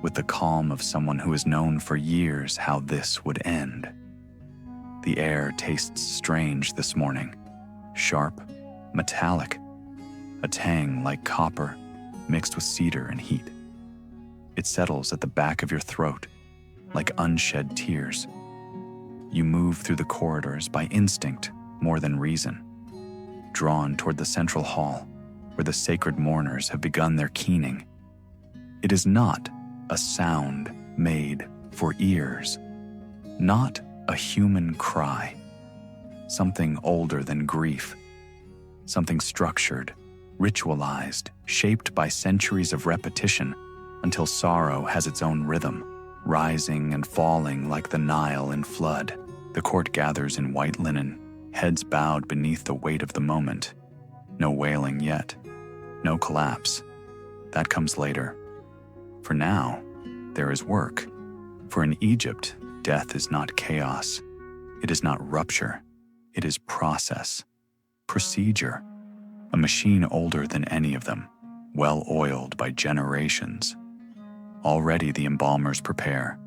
with the calm of someone who has known for years how this would end. The air tastes strange this morning, sharp, metallic, a tang like copper mixed with cedar and heat. It settles at the back of your throat, like unshed tears. You move through the corridors by instinct more than reason, drawn toward the central hall, where the sacred mourners have begun their keening. It is not a sound made for ears, not a human cry, something older than grief, something structured, ritualized, shaped by centuries of repetition until sorrow has its own rhythm, rising and falling like the Nile in flood. The court gathers in white linen, heads bowed beneath the weight of the moment. No wailing yet, no collapse. That comes later. For now, there is work. For in Egypt, death is not chaos. It is not rupture. It is process, procedure, a machine older than any of them, well-oiled by generations. Already the embalmers prepare.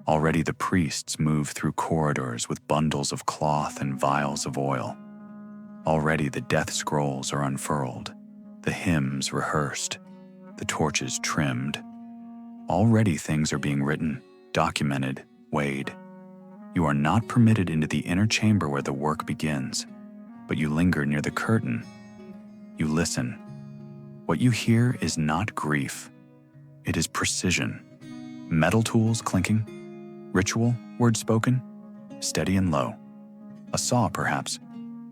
Already the priests move through corridors with bundles of cloth and vials of oil. Already the death scrolls are unfurled, the hymns rehearsed, the torches trimmed. Already things are being written, documented, weighed. You are not permitted into the inner chamber where the work begins, but you linger near the curtain. You listen. What you hear is not grief. It is precision. Metal tools clinking, ritual, words spoken, steady and low. A saw, perhaps,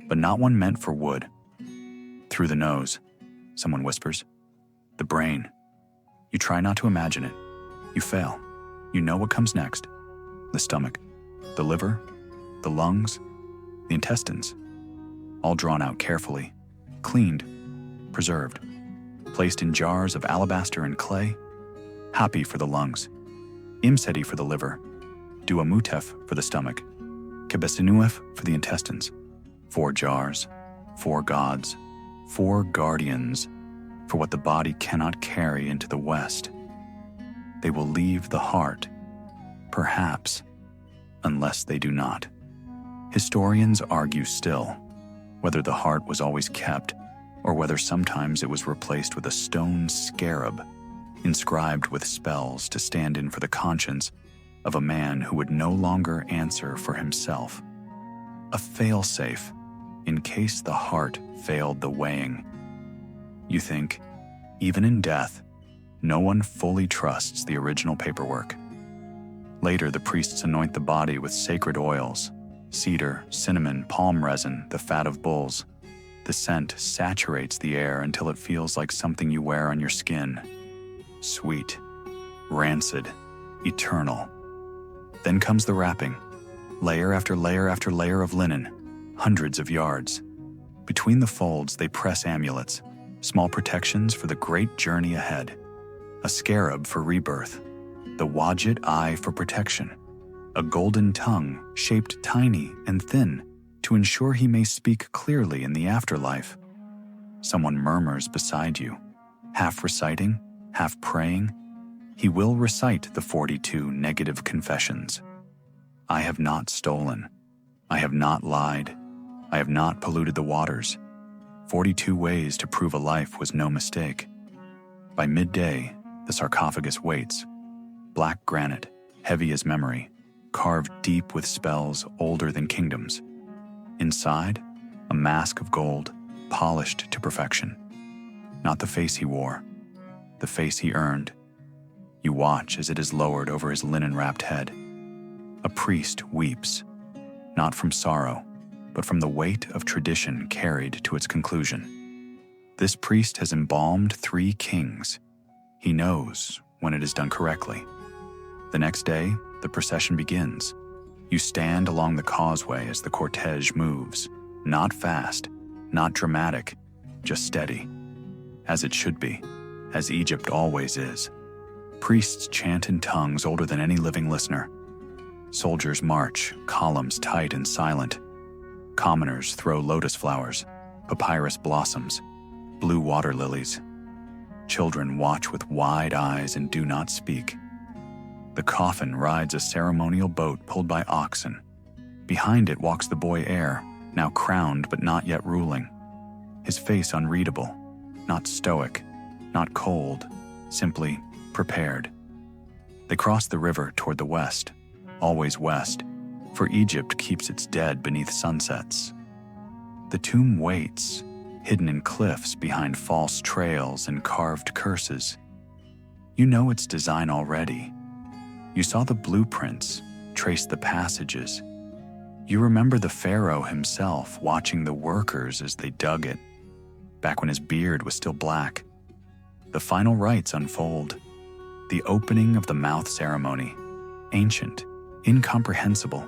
but not one meant for wood. Through the nose, someone whispers. The brain. You try not to imagine it. You fail. You know what comes next. The stomach, the liver, the lungs, the intestines. All drawn out carefully, cleaned, preserved, placed in jars of alabaster and clay. Hapi for the lungs, Imseti for the liver, Duamutef for the stomach, Kebesinuef for the intestines. 4 jars, 4 gods, 4 guardians for what the body cannot carry into the West. They will leave the heart, perhaps, unless they do not. Historians argue still whether the heart was always kept or whether sometimes it was replaced with a stone scarab inscribed with spells to stand in for the conscience of a man who would no longer answer for himself. A fail-safe in case the heart failed the weighing. You think, even in death, no one fully trusts the original paperwork. Later, the priests anoint the body with sacred oils, cedar, cinnamon, palm resin, the fat of bulls. The scent saturates the air until it feels like something you wear on your skin. Sweet, rancid, eternal. Then comes the wrapping, layer after layer after layer of linen, hundreds of yards. Between the folds, they press amulets, small protections for the great journey ahead. A scarab for rebirth, the Wadjet eye for protection, a golden tongue shaped tiny and thin to ensure he may speak clearly in the afterlife. Someone murmurs beside you, half reciting, half praying. He will recite the 42 negative confessions. I have not stolen. I have not lied. I have not polluted the waters. 42 ways to prove a life was no mistake. By midday, the sarcophagus waits. Black granite, heavy as memory, carved deep with spells older than kingdoms. Inside, a mask of gold, polished to perfection. Not the face he wore, the face he earned. You watch as it is lowered over his linen-wrapped head. A priest weeps, not from sorrow, but from the weight of tradition carried to its conclusion. This priest has embalmed 3 kings. He knows when it is done correctly. The next day, the procession begins. You stand along the causeway as the cortege moves, not fast, not dramatic, just steady. As it should be, as Egypt always is. Priests chant in tongues older than any living listener. Soldiers march, columns tight and silent. Commoners throw lotus flowers, papyrus blossoms, blue water lilies. Children watch with wide eyes and do not speak. The coffin rides a ceremonial boat pulled by oxen. Behind it walks the boy heir, now crowned but not yet ruling. His face unreadable, not stoic, not cold, simply prepared. They cross the river toward the west, always west, for Egypt keeps its dead beneath sunsets. The tomb waits, hidden in cliffs behind false trails and carved curses. You know its design already. You saw the blueprints, traced the passages. You remember the Pharaoh himself watching the workers as they dug it, back when his beard was still black. The final rites unfold. The opening of the mouth ceremony, ancient, incomprehensible,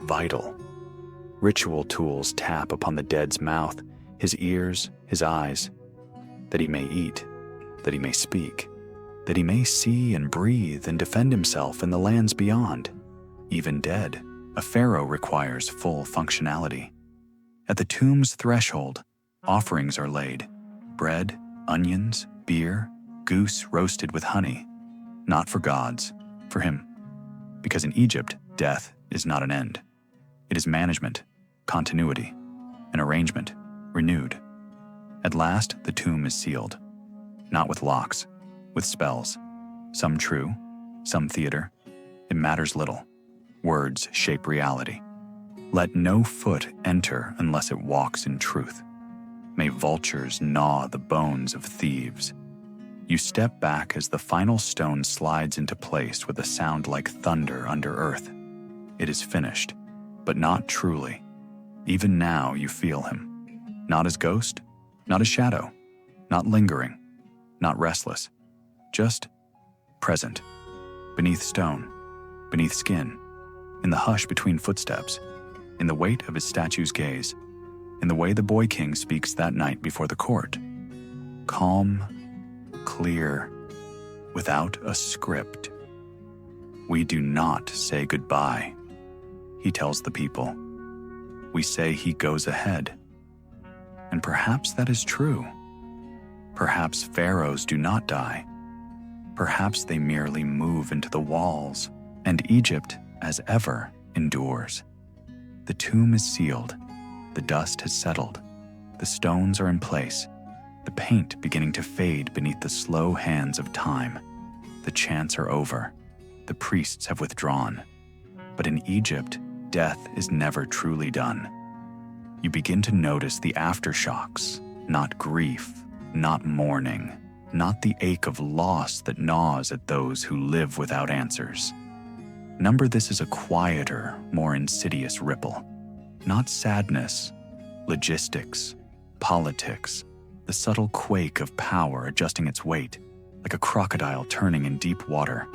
vital. Ritual tools tap upon the dead's mouth, his ears, his eyes, that he may eat, that he may speak, that he may see and breathe and defend himself in the lands beyond. Even dead, a pharaoh requires full functionality. At the tomb's threshold, offerings are laid: bread, onions, beer, goose roasted with honey. Not for gods, for him. Because in Egypt, death is not an end. It is management, continuity, an arrangement, renewed. At last, the tomb is sealed. Not with locks, with spells. Some true, some theater. It matters little. Words shape reality. Let no foot enter unless it walks in truth. May vultures gnaw the bones of thieves. You step back as the final stone slides into place with a sound like thunder under earth. It is finished, but not truly. Even now you feel him. Not as ghost, not as shadow, not lingering, not restless. Just present. Beneath stone, beneath skin, in the hush between footsteps, in the weight of his statue's gaze, in the way the boy king speaks that night before the court. Calm, clear, without a script. We do not say goodbye, he tells the people. We say he goes ahead. And perhaps that is true. Perhaps pharaohs do not die. Perhaps they merely move into the walls, and Egypt, as ever, endures. The tomb is sealed. The dust has settled. The stones are in place. The paint beginning to fade beneath the slow hands of time. The chants are over. The priests have withdrawn. But in Egypt, death is never truly done. You begin to notice the aftershocks, not grief, not mourning, not the ache of loss that gnaws at those who live without answers. Number this as a quieter, more insidious ripple. Not sadness, logistics, politics, the subtle quake of power adjusting its weight, like a crocodile turning in deep water.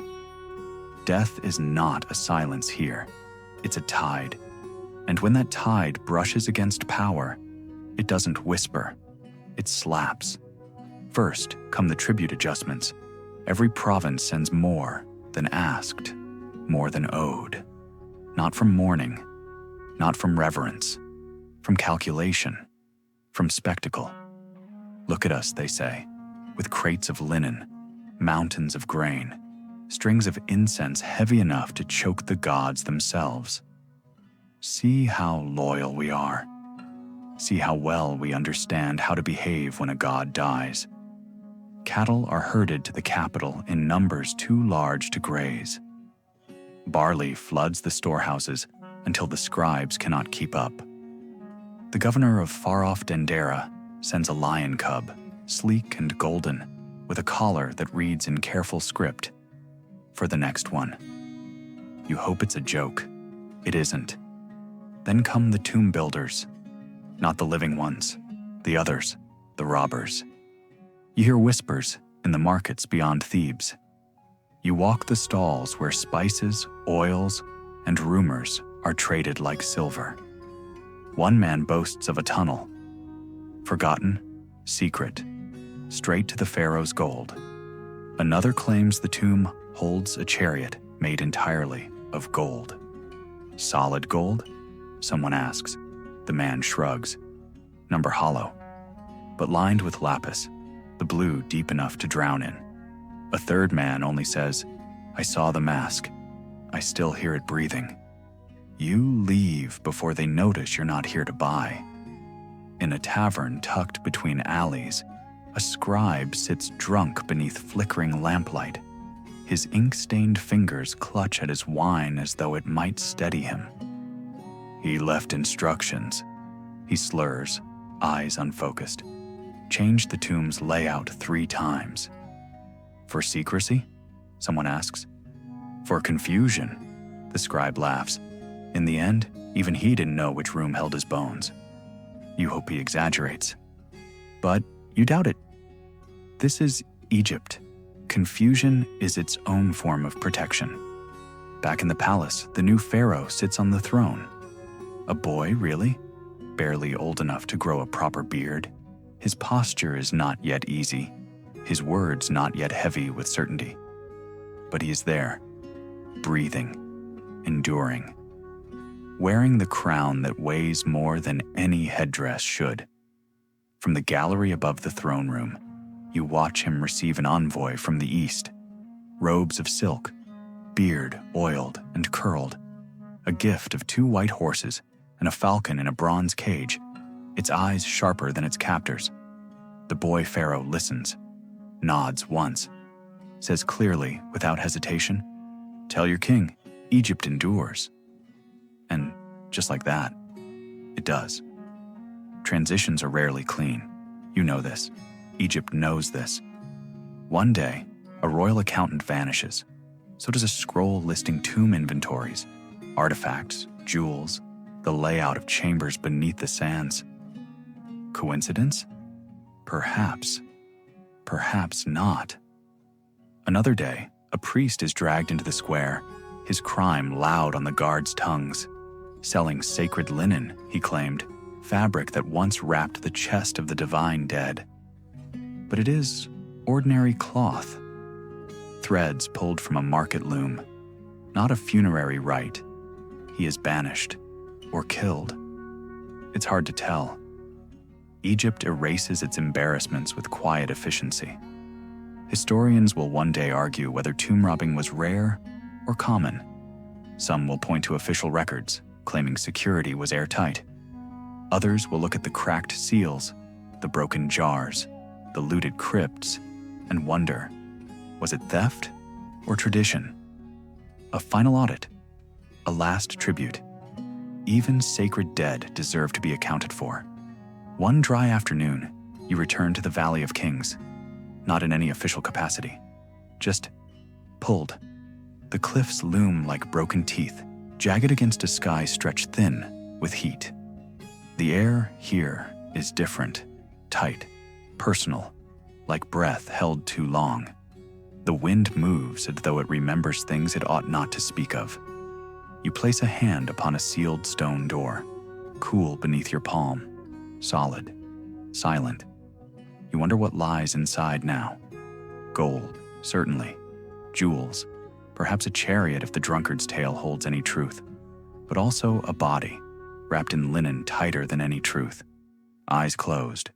Death is not a silence here. It's a tide. And when that tide brushes against power, it doesn't whisper, it slaps. First come the tribute adjustments. Every province sends more than asked, more than owed. Not from mourning, not from reverence, from calculation, from spectacle. Look at us, they say, with crates of linen, mountains of grain, strings of incense heavy enough to choke the gods themselves. See how loyal we are. See how well we understand how to behave when a god dies. Cattle are herded to the capital in numbers too large to graze. Barley floods the storehouses until the scribes cannot keep up. The governor of far-off Dendera sends a lion cub, sleek and golden, with a collar that reads in careful script, "For the next one." You hope it's a joke. It isn't. Then come the tomb builders. Not the living ones, the others, the robbers. You hear whispers in the markets beyond Thebes. You walk the stalls where spices, oils, and rumors are traded like silver. One man boasts of a tunnel. Forgotten, secret, straight to the pharaoh's gold. Another claims the tomb holds a chariot made entirely of gold. Solid gold? Someone asks. The man shrugs. Number hollow, but lined with lapis, the blue deep enough to drown in. A third man only says, "I saw the mask. I still hear it breathing." You leave before they notice you're not here to buy. In a tavern tucked between alleys, a scribe sits drunk beneath flickering lamplight. His ink-stained fingers clutch at his wine as though it might steady him. He left instructions. He slurs, eyes unfocused. Changed the tomb's layout 3 times. For secrecy? Someone asks. For confusion, the scribe laughs. In the end, even he didn't know which room held his bones. You hope he exaggerates. But you doubt it. This is Egypt. Confusion is its own form of protection. Back in the palace, the new pharaoh sits on the throne. A boy, really? Barely old enough to grow a proper beard. His posture is not yet easy, his words not yet heavy with certainty. But he is there, breathing, enduring, wearing the crown that weighs more than any headdress should. From the gallery above the throne room, you watch him receive an envoy from the east, robes of silk, beard oiled and curled, a gift of 2 white horses and a falcon in a bronze cage, its eyes sharper than its captor's. The boy pharaoh listens, nods once, says clearly, without hesitation, "Tell your king, Egypt endures." And just like that, it does. Transitions are rarely clean. You know this. Egypt knows this. One day, a royal accountant vanishes. So does a scroll listing tomb inventories, artifacts, jewels, the layout of chambers beneath the sands. Coincidence? Perhaps. Perhaps not. Another day, a priest is dragged into the square, his crime loud on the guards' tongues. Selling sacred linen, he claimed, fabric that once wrapped the chest of the divine dead. But it is ordinary cloth. Threads pulled from a market loom, not a funerary rite. He is banished or killed. It's hard to tell. Egypt erases its embarrassments with quiet efficiency. Historians will one day argue whether tomb robbing was rare or common. Some will point to official records, claiming security was airtight. Others will look at the cracked seals, the broken jars, the looted crypts, and wonder, was it theft or tradition? A final audit, a last tribute. Even sacred dead deserve to be accounted for. One dry afternoon, you return to the Valley of Kings, not in any official capacity, just pulled. The cliffs loom like broken teeth, jagged against a sky stretched thin with heat. The air here is different, tight, personal, like breath held too long. The wind moves as though it remembers things it ought not to speak of. You place a hand upon a sealed stone door, cool beneath your palm, solid, silent. You wonder what lies inside now. Gold, certainly. Jewels, perhaps a chariot if the drunkard's tale holds any truth. But also a body, wrapped in linen tighter than any truth. Eyes closed,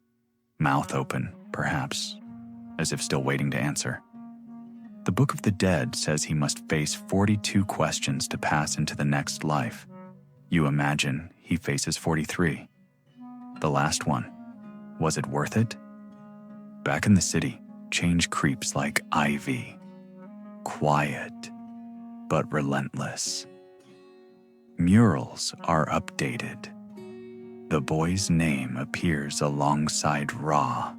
mouth open, perhaps, as if still waiting to answer. The Book of the Dead says he must face 42 questions to pass into the next life. You imagine he faces 43. The last one, was it worth it? Back in the city, change creeps like ivy. Quiet, but relentless. Murals are updated. The boy's name appears alongside Ra.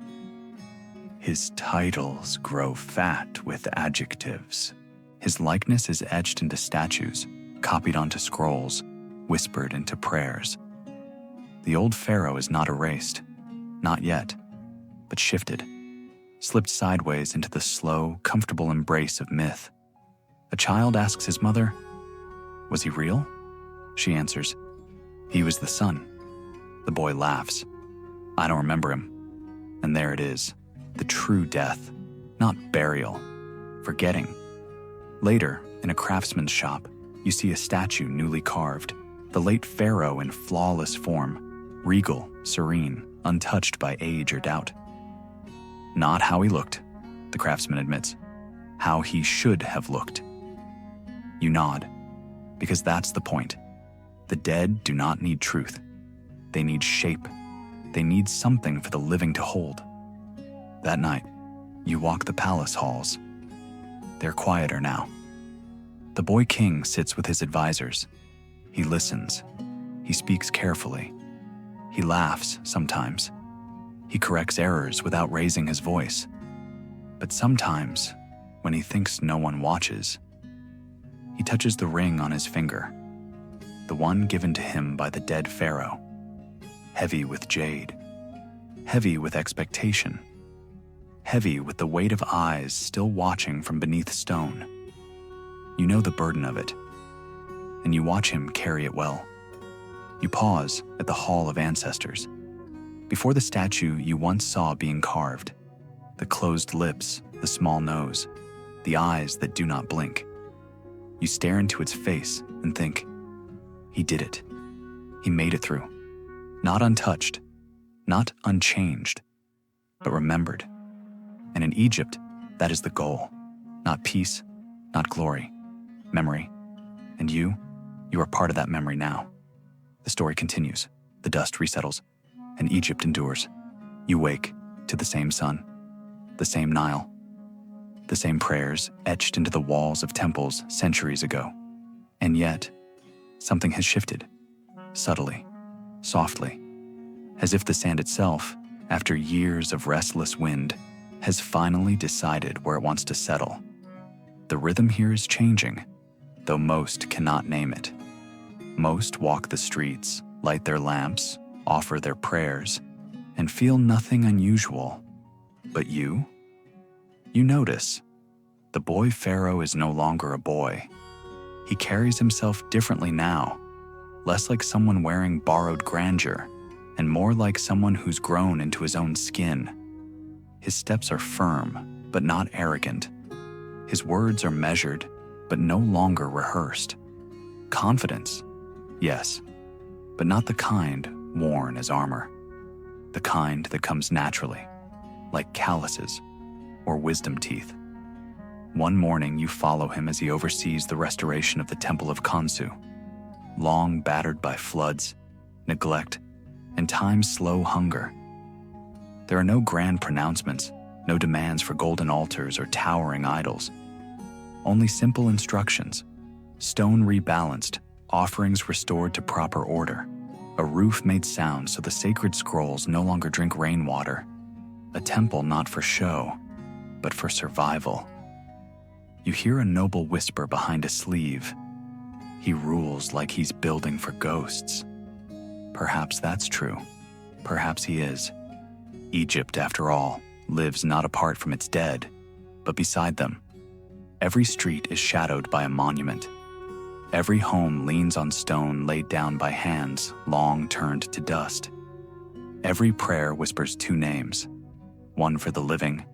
His titles grow fat with adjectives. His likeness is etched into statues, copied onto scrolls, whispered into prayers. The old pharaoh is not erased, not yet, but shifted, slipped sideways into the slow, comfortable embrace of myth. A child asks his mother, "Was he real?" She answers, "He was the sun." The boy laughs. "I don't remember him." And there it is, the true death, not burial, forgetting. Later, in a craftsman's shop, you see a statue newly carved, the late pharaoh in flawless form, regal, serene, untouched by age or doubt. Not how he looked, the craftsman admits, how he should have looked. You nod, because that's the point. The dead do not need truth. They need shape. They need something for the living to hold. That night, you walk the palace halls. They're quieter now. The boy king sits with his advisors. He listens. He speaks carefully. He laughs sometimes. He corrects errors without raising his voice. But sometimes, when he thinks no one watches, he touches the ring on his finger, the one given to him by the dead pharaoh, heavy with jade, heavy with expectation, heavy with the weight of eyes still watching from beneath stone. You know the burden of it, and you watch him carry it well. You pause at the Hall of Ancestors. Before the statue you once saw being carved, the closed lips, the small nose, the eyes that do not blink. You stare into its face and think, he did it. He made it through. Not untouched, not unchanged, but remembered. And in Egypt, that is the goal. Not peace, not glory, memory. And you are part of that memory now. The story continues, the dust resettles, and Egypt endures. You wake to the same sun, the same Nile, the same prayers etched into the walls of temples centuries ago. And yet, something has shifted, subtly, softly, as if the sand itself, after years of restless wind, has finally decided where it wants to settle. The rhythm here is changing, though most cannot name it. Most walk the streets, light their lamps, offer their prayers, and feel nothing unusual. But you notice. The boy Pharaoh is no longer a boy. He carries himself differently now, less like someone wearing borrowed grandeur, and more like someone who's grown into his own skin. His steps are firm, but not arrogant. His words are measured, but no longer rehearsed. Confidence, yes, but not the kind worn as armor. The kind that comes naturally, like calluses or wisdom teeth. One morning you follow him as he oversees the restoration of the Temple of Khonsu, long battered by floods, neglect, and time's slow hunger. There are no grand pronouncements, no demands for golden altars or towering idols. Only simple instructions, stone rebalanced, offerings restored to proper order, a roof made sound so the sacred scrolls no longer drink rainwater, a temple not for show, but for survival. You hear a noble whisper behind a sleeve. He rules like he's building for ghosts. Perhaps that's true. Perhaps he is. Egypt, after all, lives not apart from its dead, but beside them. Every street is shadowed by a monument. Every home leans on stone laid down by hands long turned to dust. Every prayer whispers two names, one for the living,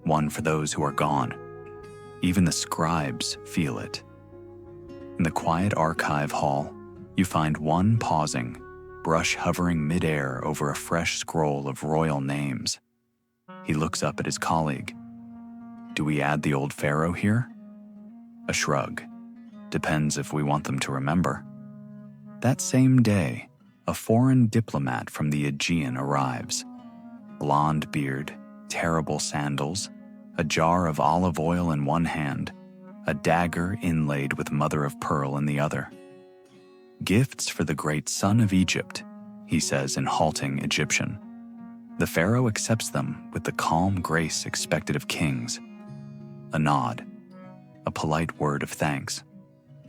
one for those who are gone. Even the scribes feel it. In the quiet archive hall, you find one pausing, brush hovering midair over a fresh scroll of royal names. He looks up at his colleague. Do we add the old pharaoh here? A shrug. Depends if we want them to remember. That same day, a foreign diplomat from the Aegean arrives. Blonde beard, terrible sandals, a jar of olive oil in one hand, a dagger inlaid with mother of pearl in the other. Gifts for the great son of Egypt, he says in halting Egyptian. The pharaoh accepts them with the calm grace expected of kings. A nod, a polite word of thanks,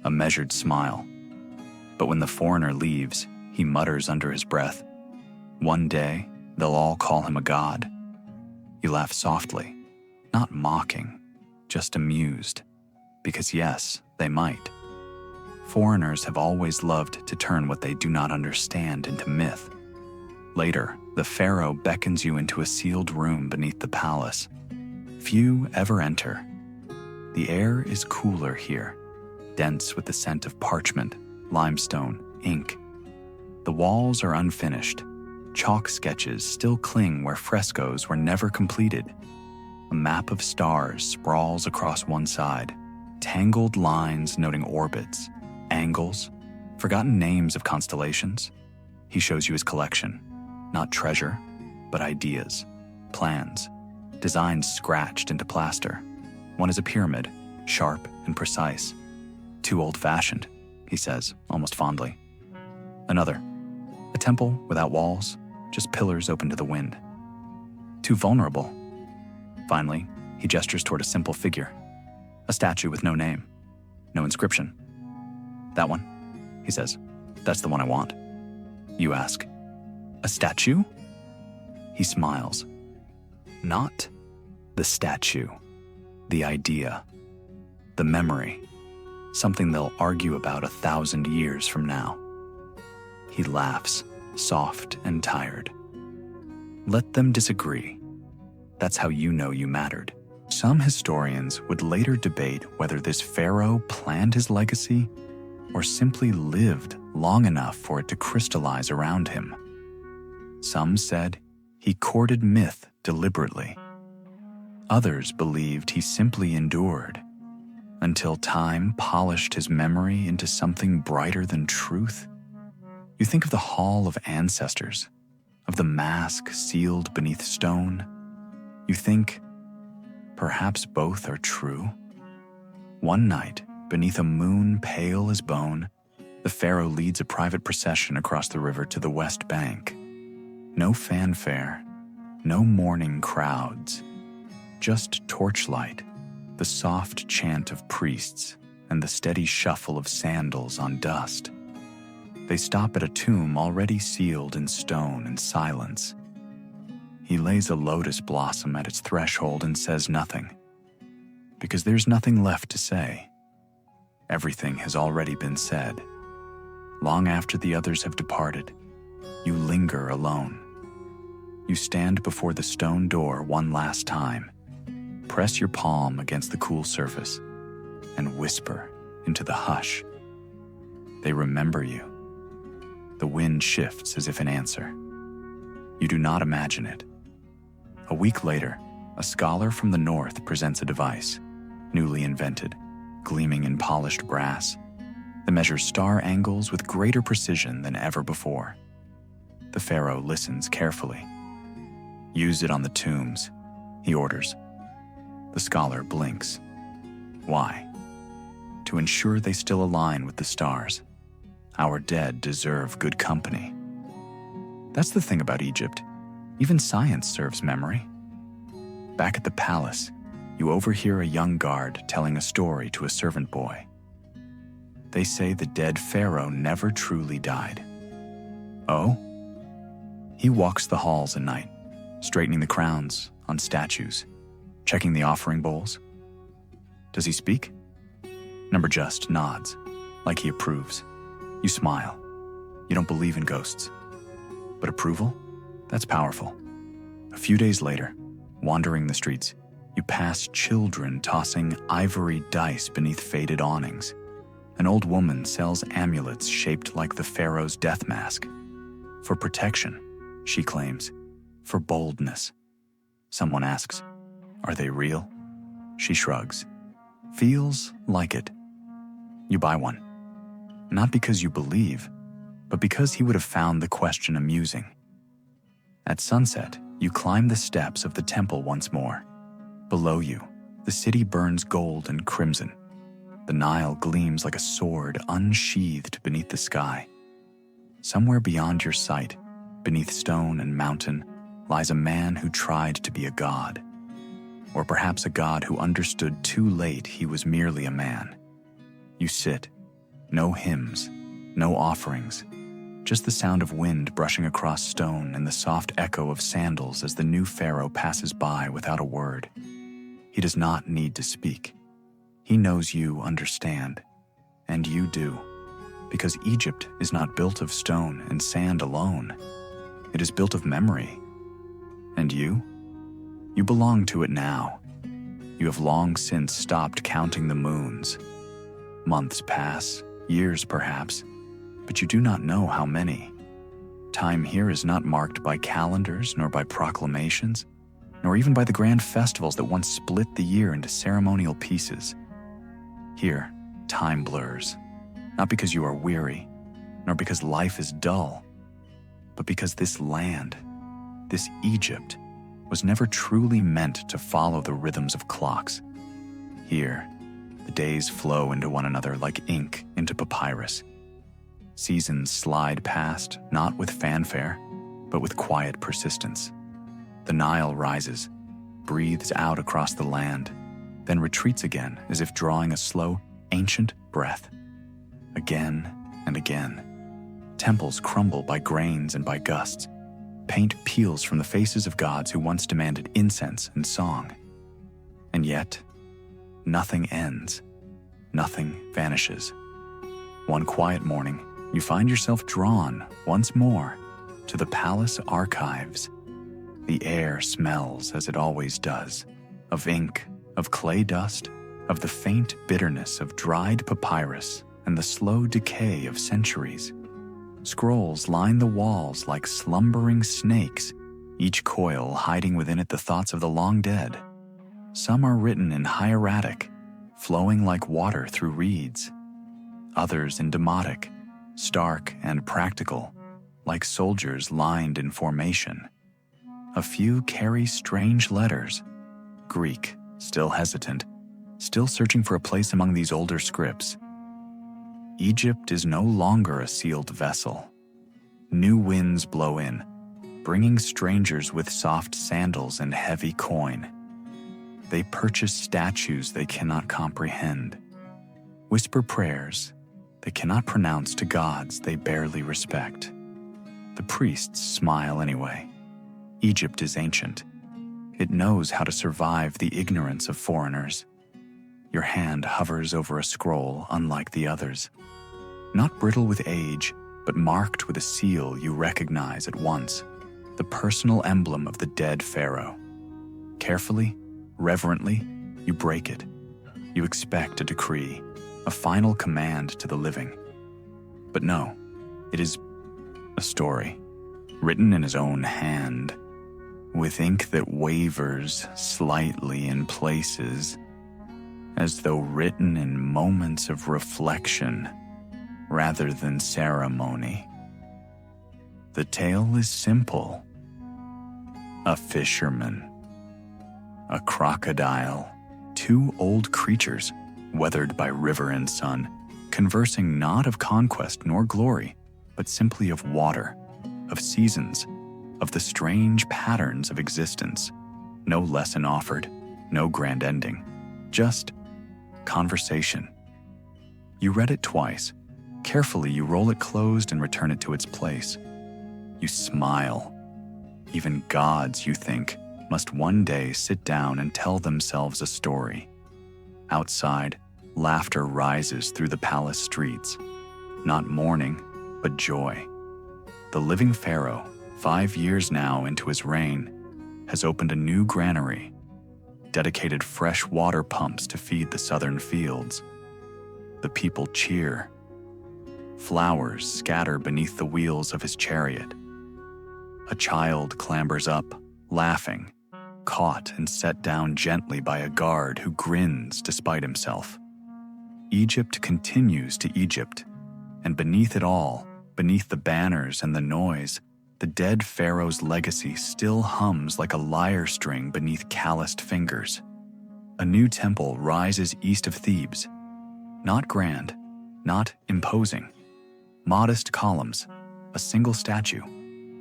a measured smile. But when the foreigner leaves, he mutters under his breath, one day, they'll all call him a god. You laugh softly, not mocking, just amused, because yes, they might. Foreigners have always loved to turn what they do not understand into myth. Later, the pharaoh beckons you into a sealed room beneath the palace. Few ever enter. The air is cooler here, dense with the scent of parchment, limestone, ink. The walls are unfinished. Chalk sketches still cling where frescoes were never completed. A map of stars sprawls across one side, tangled lines noting orbits, angles, forgotten names of constellations. He shows you his collection, not treasure, but ideas, plans, designs scratched into plaster. One is a pyramid, sharp and precise. Too old-fashioned, he says, almost fondly. Another, a temple without walls, just pillars open to the wind. Too vulnerable. Finally, he gestures toward a simple figure, a statue with no name, no inscription. That one, he says, that's the one I want. You ask, a statue? He smiles. Not the statue, the idea, the memory, something they'll argue about 1,000 years from now. He laughs, soft and tired. Let them disagree. That's how you know you mattered. Some historians would later debate whether this pharaoh planned his legacy or simply lived long enough for it to crystallize around him. Some said he courted myth deliberately. Others believed he simply endured until time polished his memory into something brighter than truth. You think of the Hall of Ancestors, of the mask sealed beneath stone. You think, perhaps both are true. One night, beneath a moon pale as bone, the pharaoh leads a private procession across the river to the west bank. No fanfare, no mourning crowds, just torchlight, the soft chant of priests, and the steady shuffle of sandals on dust. They stop at a tomb already sealed in stone and silence. He lays a lotus blossom at its threshold and says nothing, because there's nothing left to say. Everything has already been said. Long after the others have departed, you linger alone. You stand before the stone door one last time, press your palm against the cool surface, and whisper into the hush. They remember you. The wind shifts as if in answer. You do not imagine it. A week later, a scholar from the north presents a device, newly invented, gleaming in polished brass, that measures star angles with greater precision than ever before. The pharaoh listens carefully. Use it on the tombs, he orders. The scholar blinks. Why? To ensure they still align with the stars. Our dead deserve good company. That's the thing about Egypt. Even science serves memory. Back at the palace, you overhear a young guard telling a story to a servant boy. They say the dead pharaoh never truly died. Oh? He walks the halls at night, straightening the crowns on statues, checking the offering bowls. Does he speak? Number Just nods, like he approves. You smile. You don't believe in ghosts. But approval? That's powerful. A few days later, wandering the streets, you pass children tossing ivory dice beneath faded awnings. An old woman sells amulets shaped like the pharaoh's death mask. For protection, she claims. For boldness. Someone asks, are they real? She shrugs. Feels like it. You buy one. Not because you believe, but because he would have found the question amusing. At sunset, you climb the steps of the temple once more. Below you, the city burns gold and crimson. The Nile gleams like a sword unsheathed beneath the sky. Somewhere beyond your sight, beneath stone and mountain, lies a man who tried to be a god. Or perhaps a god who understood too late he was merely a man. You sit. No hymns, no offerings, just the sound of wind brushing across stone and the soft echo of sandals as the new pharaoh passes by without a word. He does not need to speak. He knows you understand, and you do, because Egypt is not built of stone and sand alone. It is built of memory. And you? You belong to it now. You have long since stopped counting the moons. Months pass, years perhaps, but you do not know how many. Time here is not marked by calendars, nor by proclamations, nor even by the grand festivals that once split the year into ceremonial pieces. Here, time blurs, not because you are weary, nor because life is dull, but because this land, this Egypt, was never truly meant to follow the rhythms of clocks. Here, the days flow into one another like ink into papyrus. Seasons slide past, not with fanfare, but with quiet persistence. The Nile rises, breathes out across the land, then retreats again as if drawing a slow, ancient breath. Again and again. Temples crumble by grains and by gusts. Paint peels from the faces of gods who once demanded incense and song. And yet, nothing ends. Nothing vanishes. One quiet morning, you find yourself drawn once more to the palace archives. The air smells, as it always does, of ink, of clay dust, of the faint bitterness of dried papyrus and the slow decay of centuries. Scrolls line the walls like slumbering snakes, each coil hiding within it the thoughts of the long dead. Some are written in hieratic, flowing like water through reeds. Others in demotic, stark and practical, like soldiers lined in formation. A few carry strange letters, Greek, still hesitant, still searching for a place among these older scripts. Egypt is no longer a sealed vessel. New winds blow in, bringing strangers with soft sandals and heavy coin. They purchase statues they cannot comprehend, whisper prayers they cannot pronounce to gods they barely respect. The priests smile anyway. Egypt is ancient. It knows how to survive the ignorance of foreigners. Your hand hovers over a scroll unlike the others, not brittle with age, but marked with a seal you recognize at once, the personal emblem of the dead pharaoh. Carefully, reverently, you break it. You expect a decree, a final command to the living. But no, it is a story, written in his own hand, with ink that wavers slightly in places, as though written in moments of reflection rather than ceremony. The tale is simple. A fisherman, a crocodile, two old creatures, weathered by river and sun, conversing not of conquest nor glory, but simply of water, of seasons, of the strange patterns of existence. No lesson offered, no grand ending, just conversation. You read it twice. Carefully, you roll it closed and return it to its place. You smile. Even gods, you think, must one day sit down and tell themselves a story. Outside, laughter rises through the palace streets. Not mourning, but joy. The living pharaoh, 5 years now into his reign, has opened a new granary, dedicated fresh water pumps to feed the southern fields. The people cheer. Flowers scatter beneath the wheels of his chariot. A child clambers up, laughing, caught and set down gently by a guard who grins despite himself. Egypt continues to Egypt, and beneath it all, beneath the banners and the noise, the dead pharaoh's legacy still hums like a lyre string beneath calloused fingers. A new temple rises east of Thebes, not grand, not imposing. Modest columns, a single statue,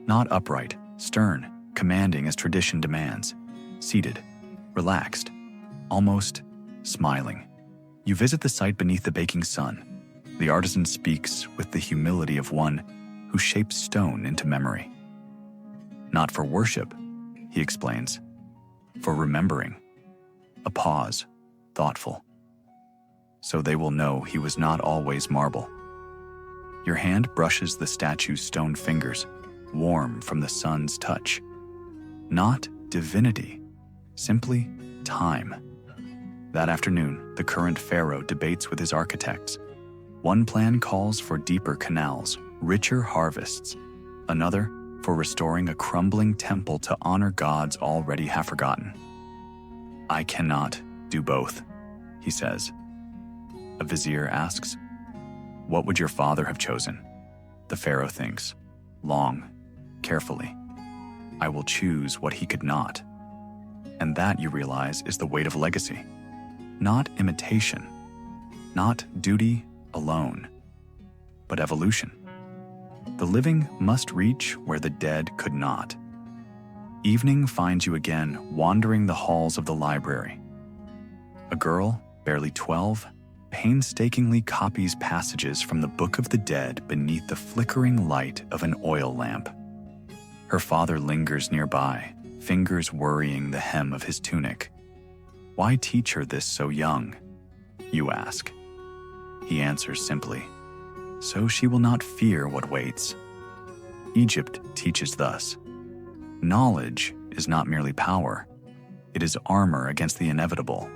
not upright, stern, commanding as tradition demands, seated, relaxed, almost smiling. You visit the site beneath the baking sun. The artisan speaks with the humility of one who shapes stone into memory. Not for worship, he explains, for remembering. A pause, thoughtful. So they will know he was not always marble. Your hand brushes the statue's stone fingers, warm from the sun's touch. Not divinity, simply time. That afternoon, the current pharaoh debates with his architects. One plan calls for deeper canals, richer harvests. Another, for restoring a crumbling temple to honor gods already half forgotten. I cannot do both, he says. A vizier asks, what would your father have chosen? The pharaoh thinks, long, carefully. I will choose what he could not. And that, you realize, is the weight of legacy. Not imitation, not duty alone, but evolution. The living must reach where the dead could not. Evening finds you again wandering the halls of the library. A girl, barely 12, painstakingly copies passages from the Book of the Dead beneath the flickering light of an oil lamp. Her father lingers nearby, fingers worrying the hem of his tunic. Why teach her this so young? You ask. He answers simply, so she will not fear what waits. Egypt teaches thus: knowledge is not merely power, it is armor against the inevitable.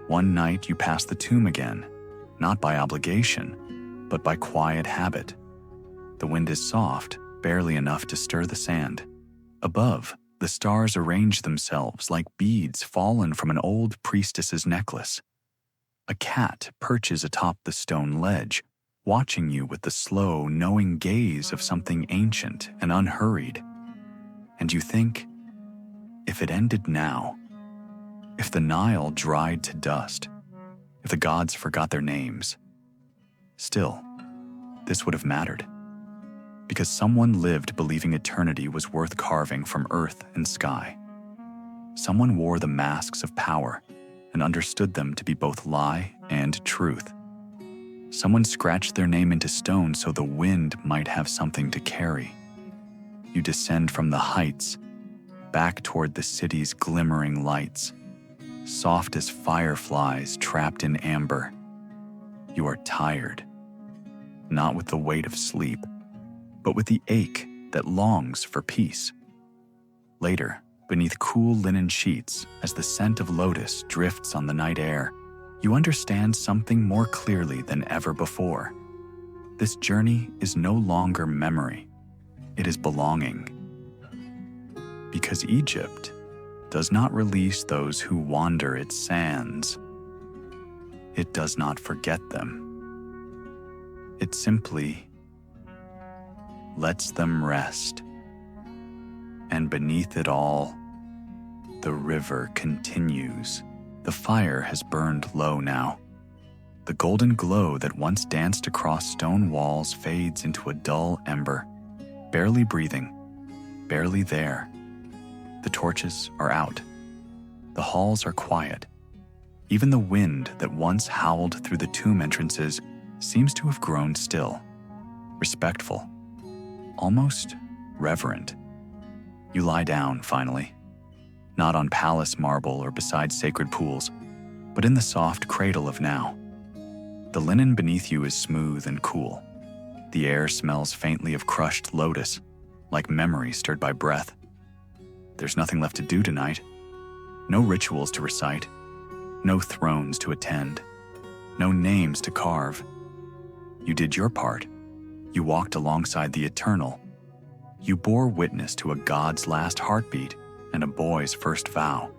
One night you pass the tomb again, not by obligation, but by quiet habit. The wind is soft, barely enough to stir the sand. Above, the stars arrange themselves like beads fallen from an old priestess's necklace. A cat perches atop the stone ledge, watching you with the slow, knowing gaze of something ancient and unhurried. And you think, if it ended now, if the Nile dried to dust, if the gods forgot their names, still, this would have mattered. Because someone lived believing eternity was worth carving from earth and sky. Someone wore the masks of power and understood them to be both lie and truth. Someone scratched their name into stone so the wind might have something to carry. You descend from the heights, back toward the city's glimmering lights, soft as fireflies trapped in amber. You are tired, not with the weight of sleep, but with the ache that longs for peace. Later, beneath cool linen sheets, as the scent of lotus drifts on the night air, you understand something more clearly than ever before. This journey is no longer memory, it is belonging. Because Egypt does not release those who wander its sands. It does not forget them. It simply lets them rest. And beneath it all, the river continues. The fire has burned low now. The golden glow that once danced across stone walls fades into a dull ember, barely breathing, barely there. The torches are out. The halls are quiet. Even the wind that once howled through the tomb entrances seems to have grown still, respectful, almost reverent. You lie down, finally, not on palace marble or beside sacred pools, but in the soft cradle of now. The linen beneath you is smooth and cool. The air smells faintly of crushed lotus, like memory stirred by breath. There's nothing left to do tonight. No rituals to recite, no thrones to attend, no names to carve. You did your part. You walked alongside the eternal. You bore witness to a god's last heartbeat and a boy's first vow.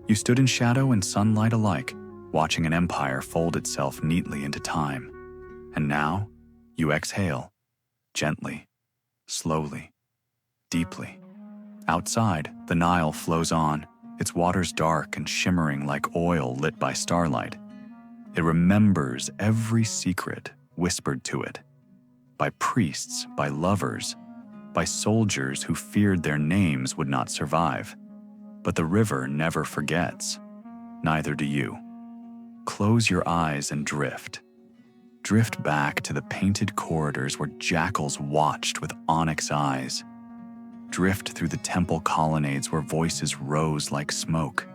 You stood in shadow and sunlight alike, watching an empire fold itself neatly into time. And now, you exhale, gently, slowly, deeply. Outside, the Nile flows on, its waters dark and shimmering like oil lit by starlight. It remembers every secret whispered to it, by priests, by lovers, by soldiers who feared their names would not survive. But the river never forgets. Neither do you. Close your eyes and drift. Drift back to the painted corridors where jackals watched with onyx eyes. Drift through the temple colonnades where voices rose like smoke.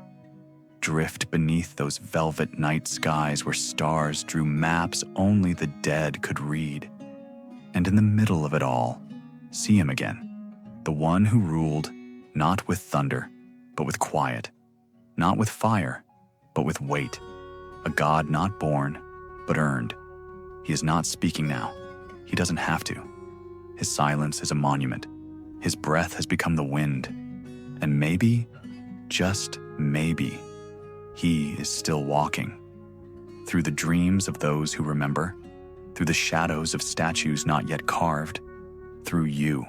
Drift beneath those velvet night skies where stars drew maps only the dead could read. And in the middle of it all, see him again, the one who ruled not with thunder, but with quiet, not with fire, but with weight, a god not born, but earned. He is not speaking now. He doesn't have to. His silence is a monument. His breath has become the wind. And maybe, just maybe, he is still walking. Through the dreams of those who remember, through the shadows of statues not yet carved, through you.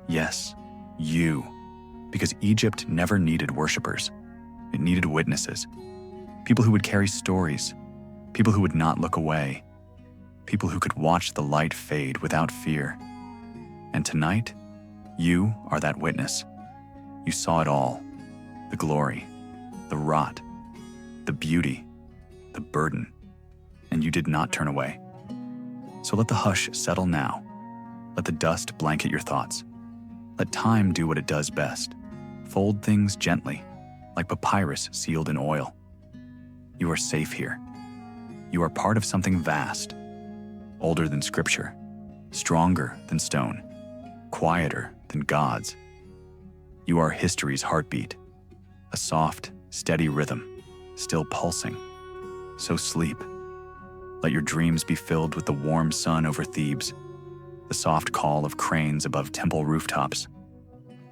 Yes, you. Because Egypt never needed worshipers. It needed witnesses. People who would carry stories. People who would not look away. People who could watch the light fade without fear. And tonight, you are that witness. You saw it all. The glory, the rot, the beauty, the burden. And you did not turn away. So let the hush settle now. Let the dust blanket your thoughts. Let time do what it does best. Fold things gently, like papyrus sealed in oil. You are safe here. You are part of something vast, older than scripture, stronger than stone, quieter than gods. You are history's heartbeat, a soft, steady rhythm, still pulsing. So sleep. Let your dreams be filled with the warm sun over Thebes, the soft call of cranes above temple rooftops,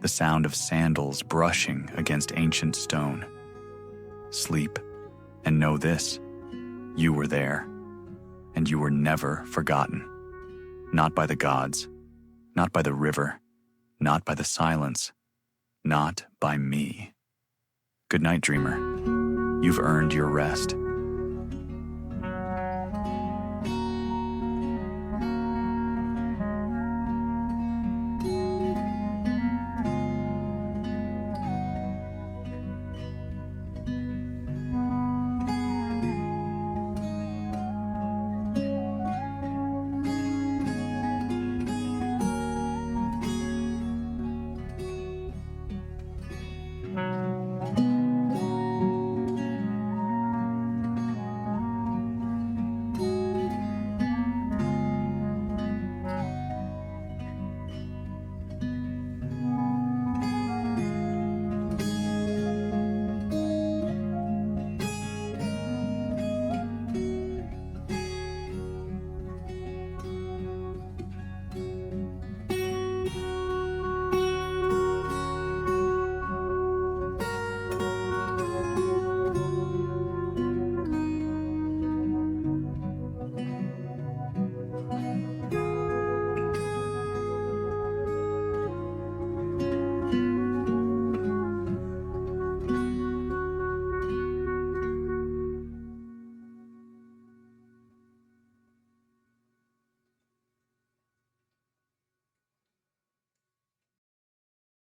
the sound of sandals brushing against ancient stone. Sleep, and know this: you were there, and you were never forgotten. Not by the gods, not by the river, not by the silence, not by me. Good night, dreamer. You've earned your rest.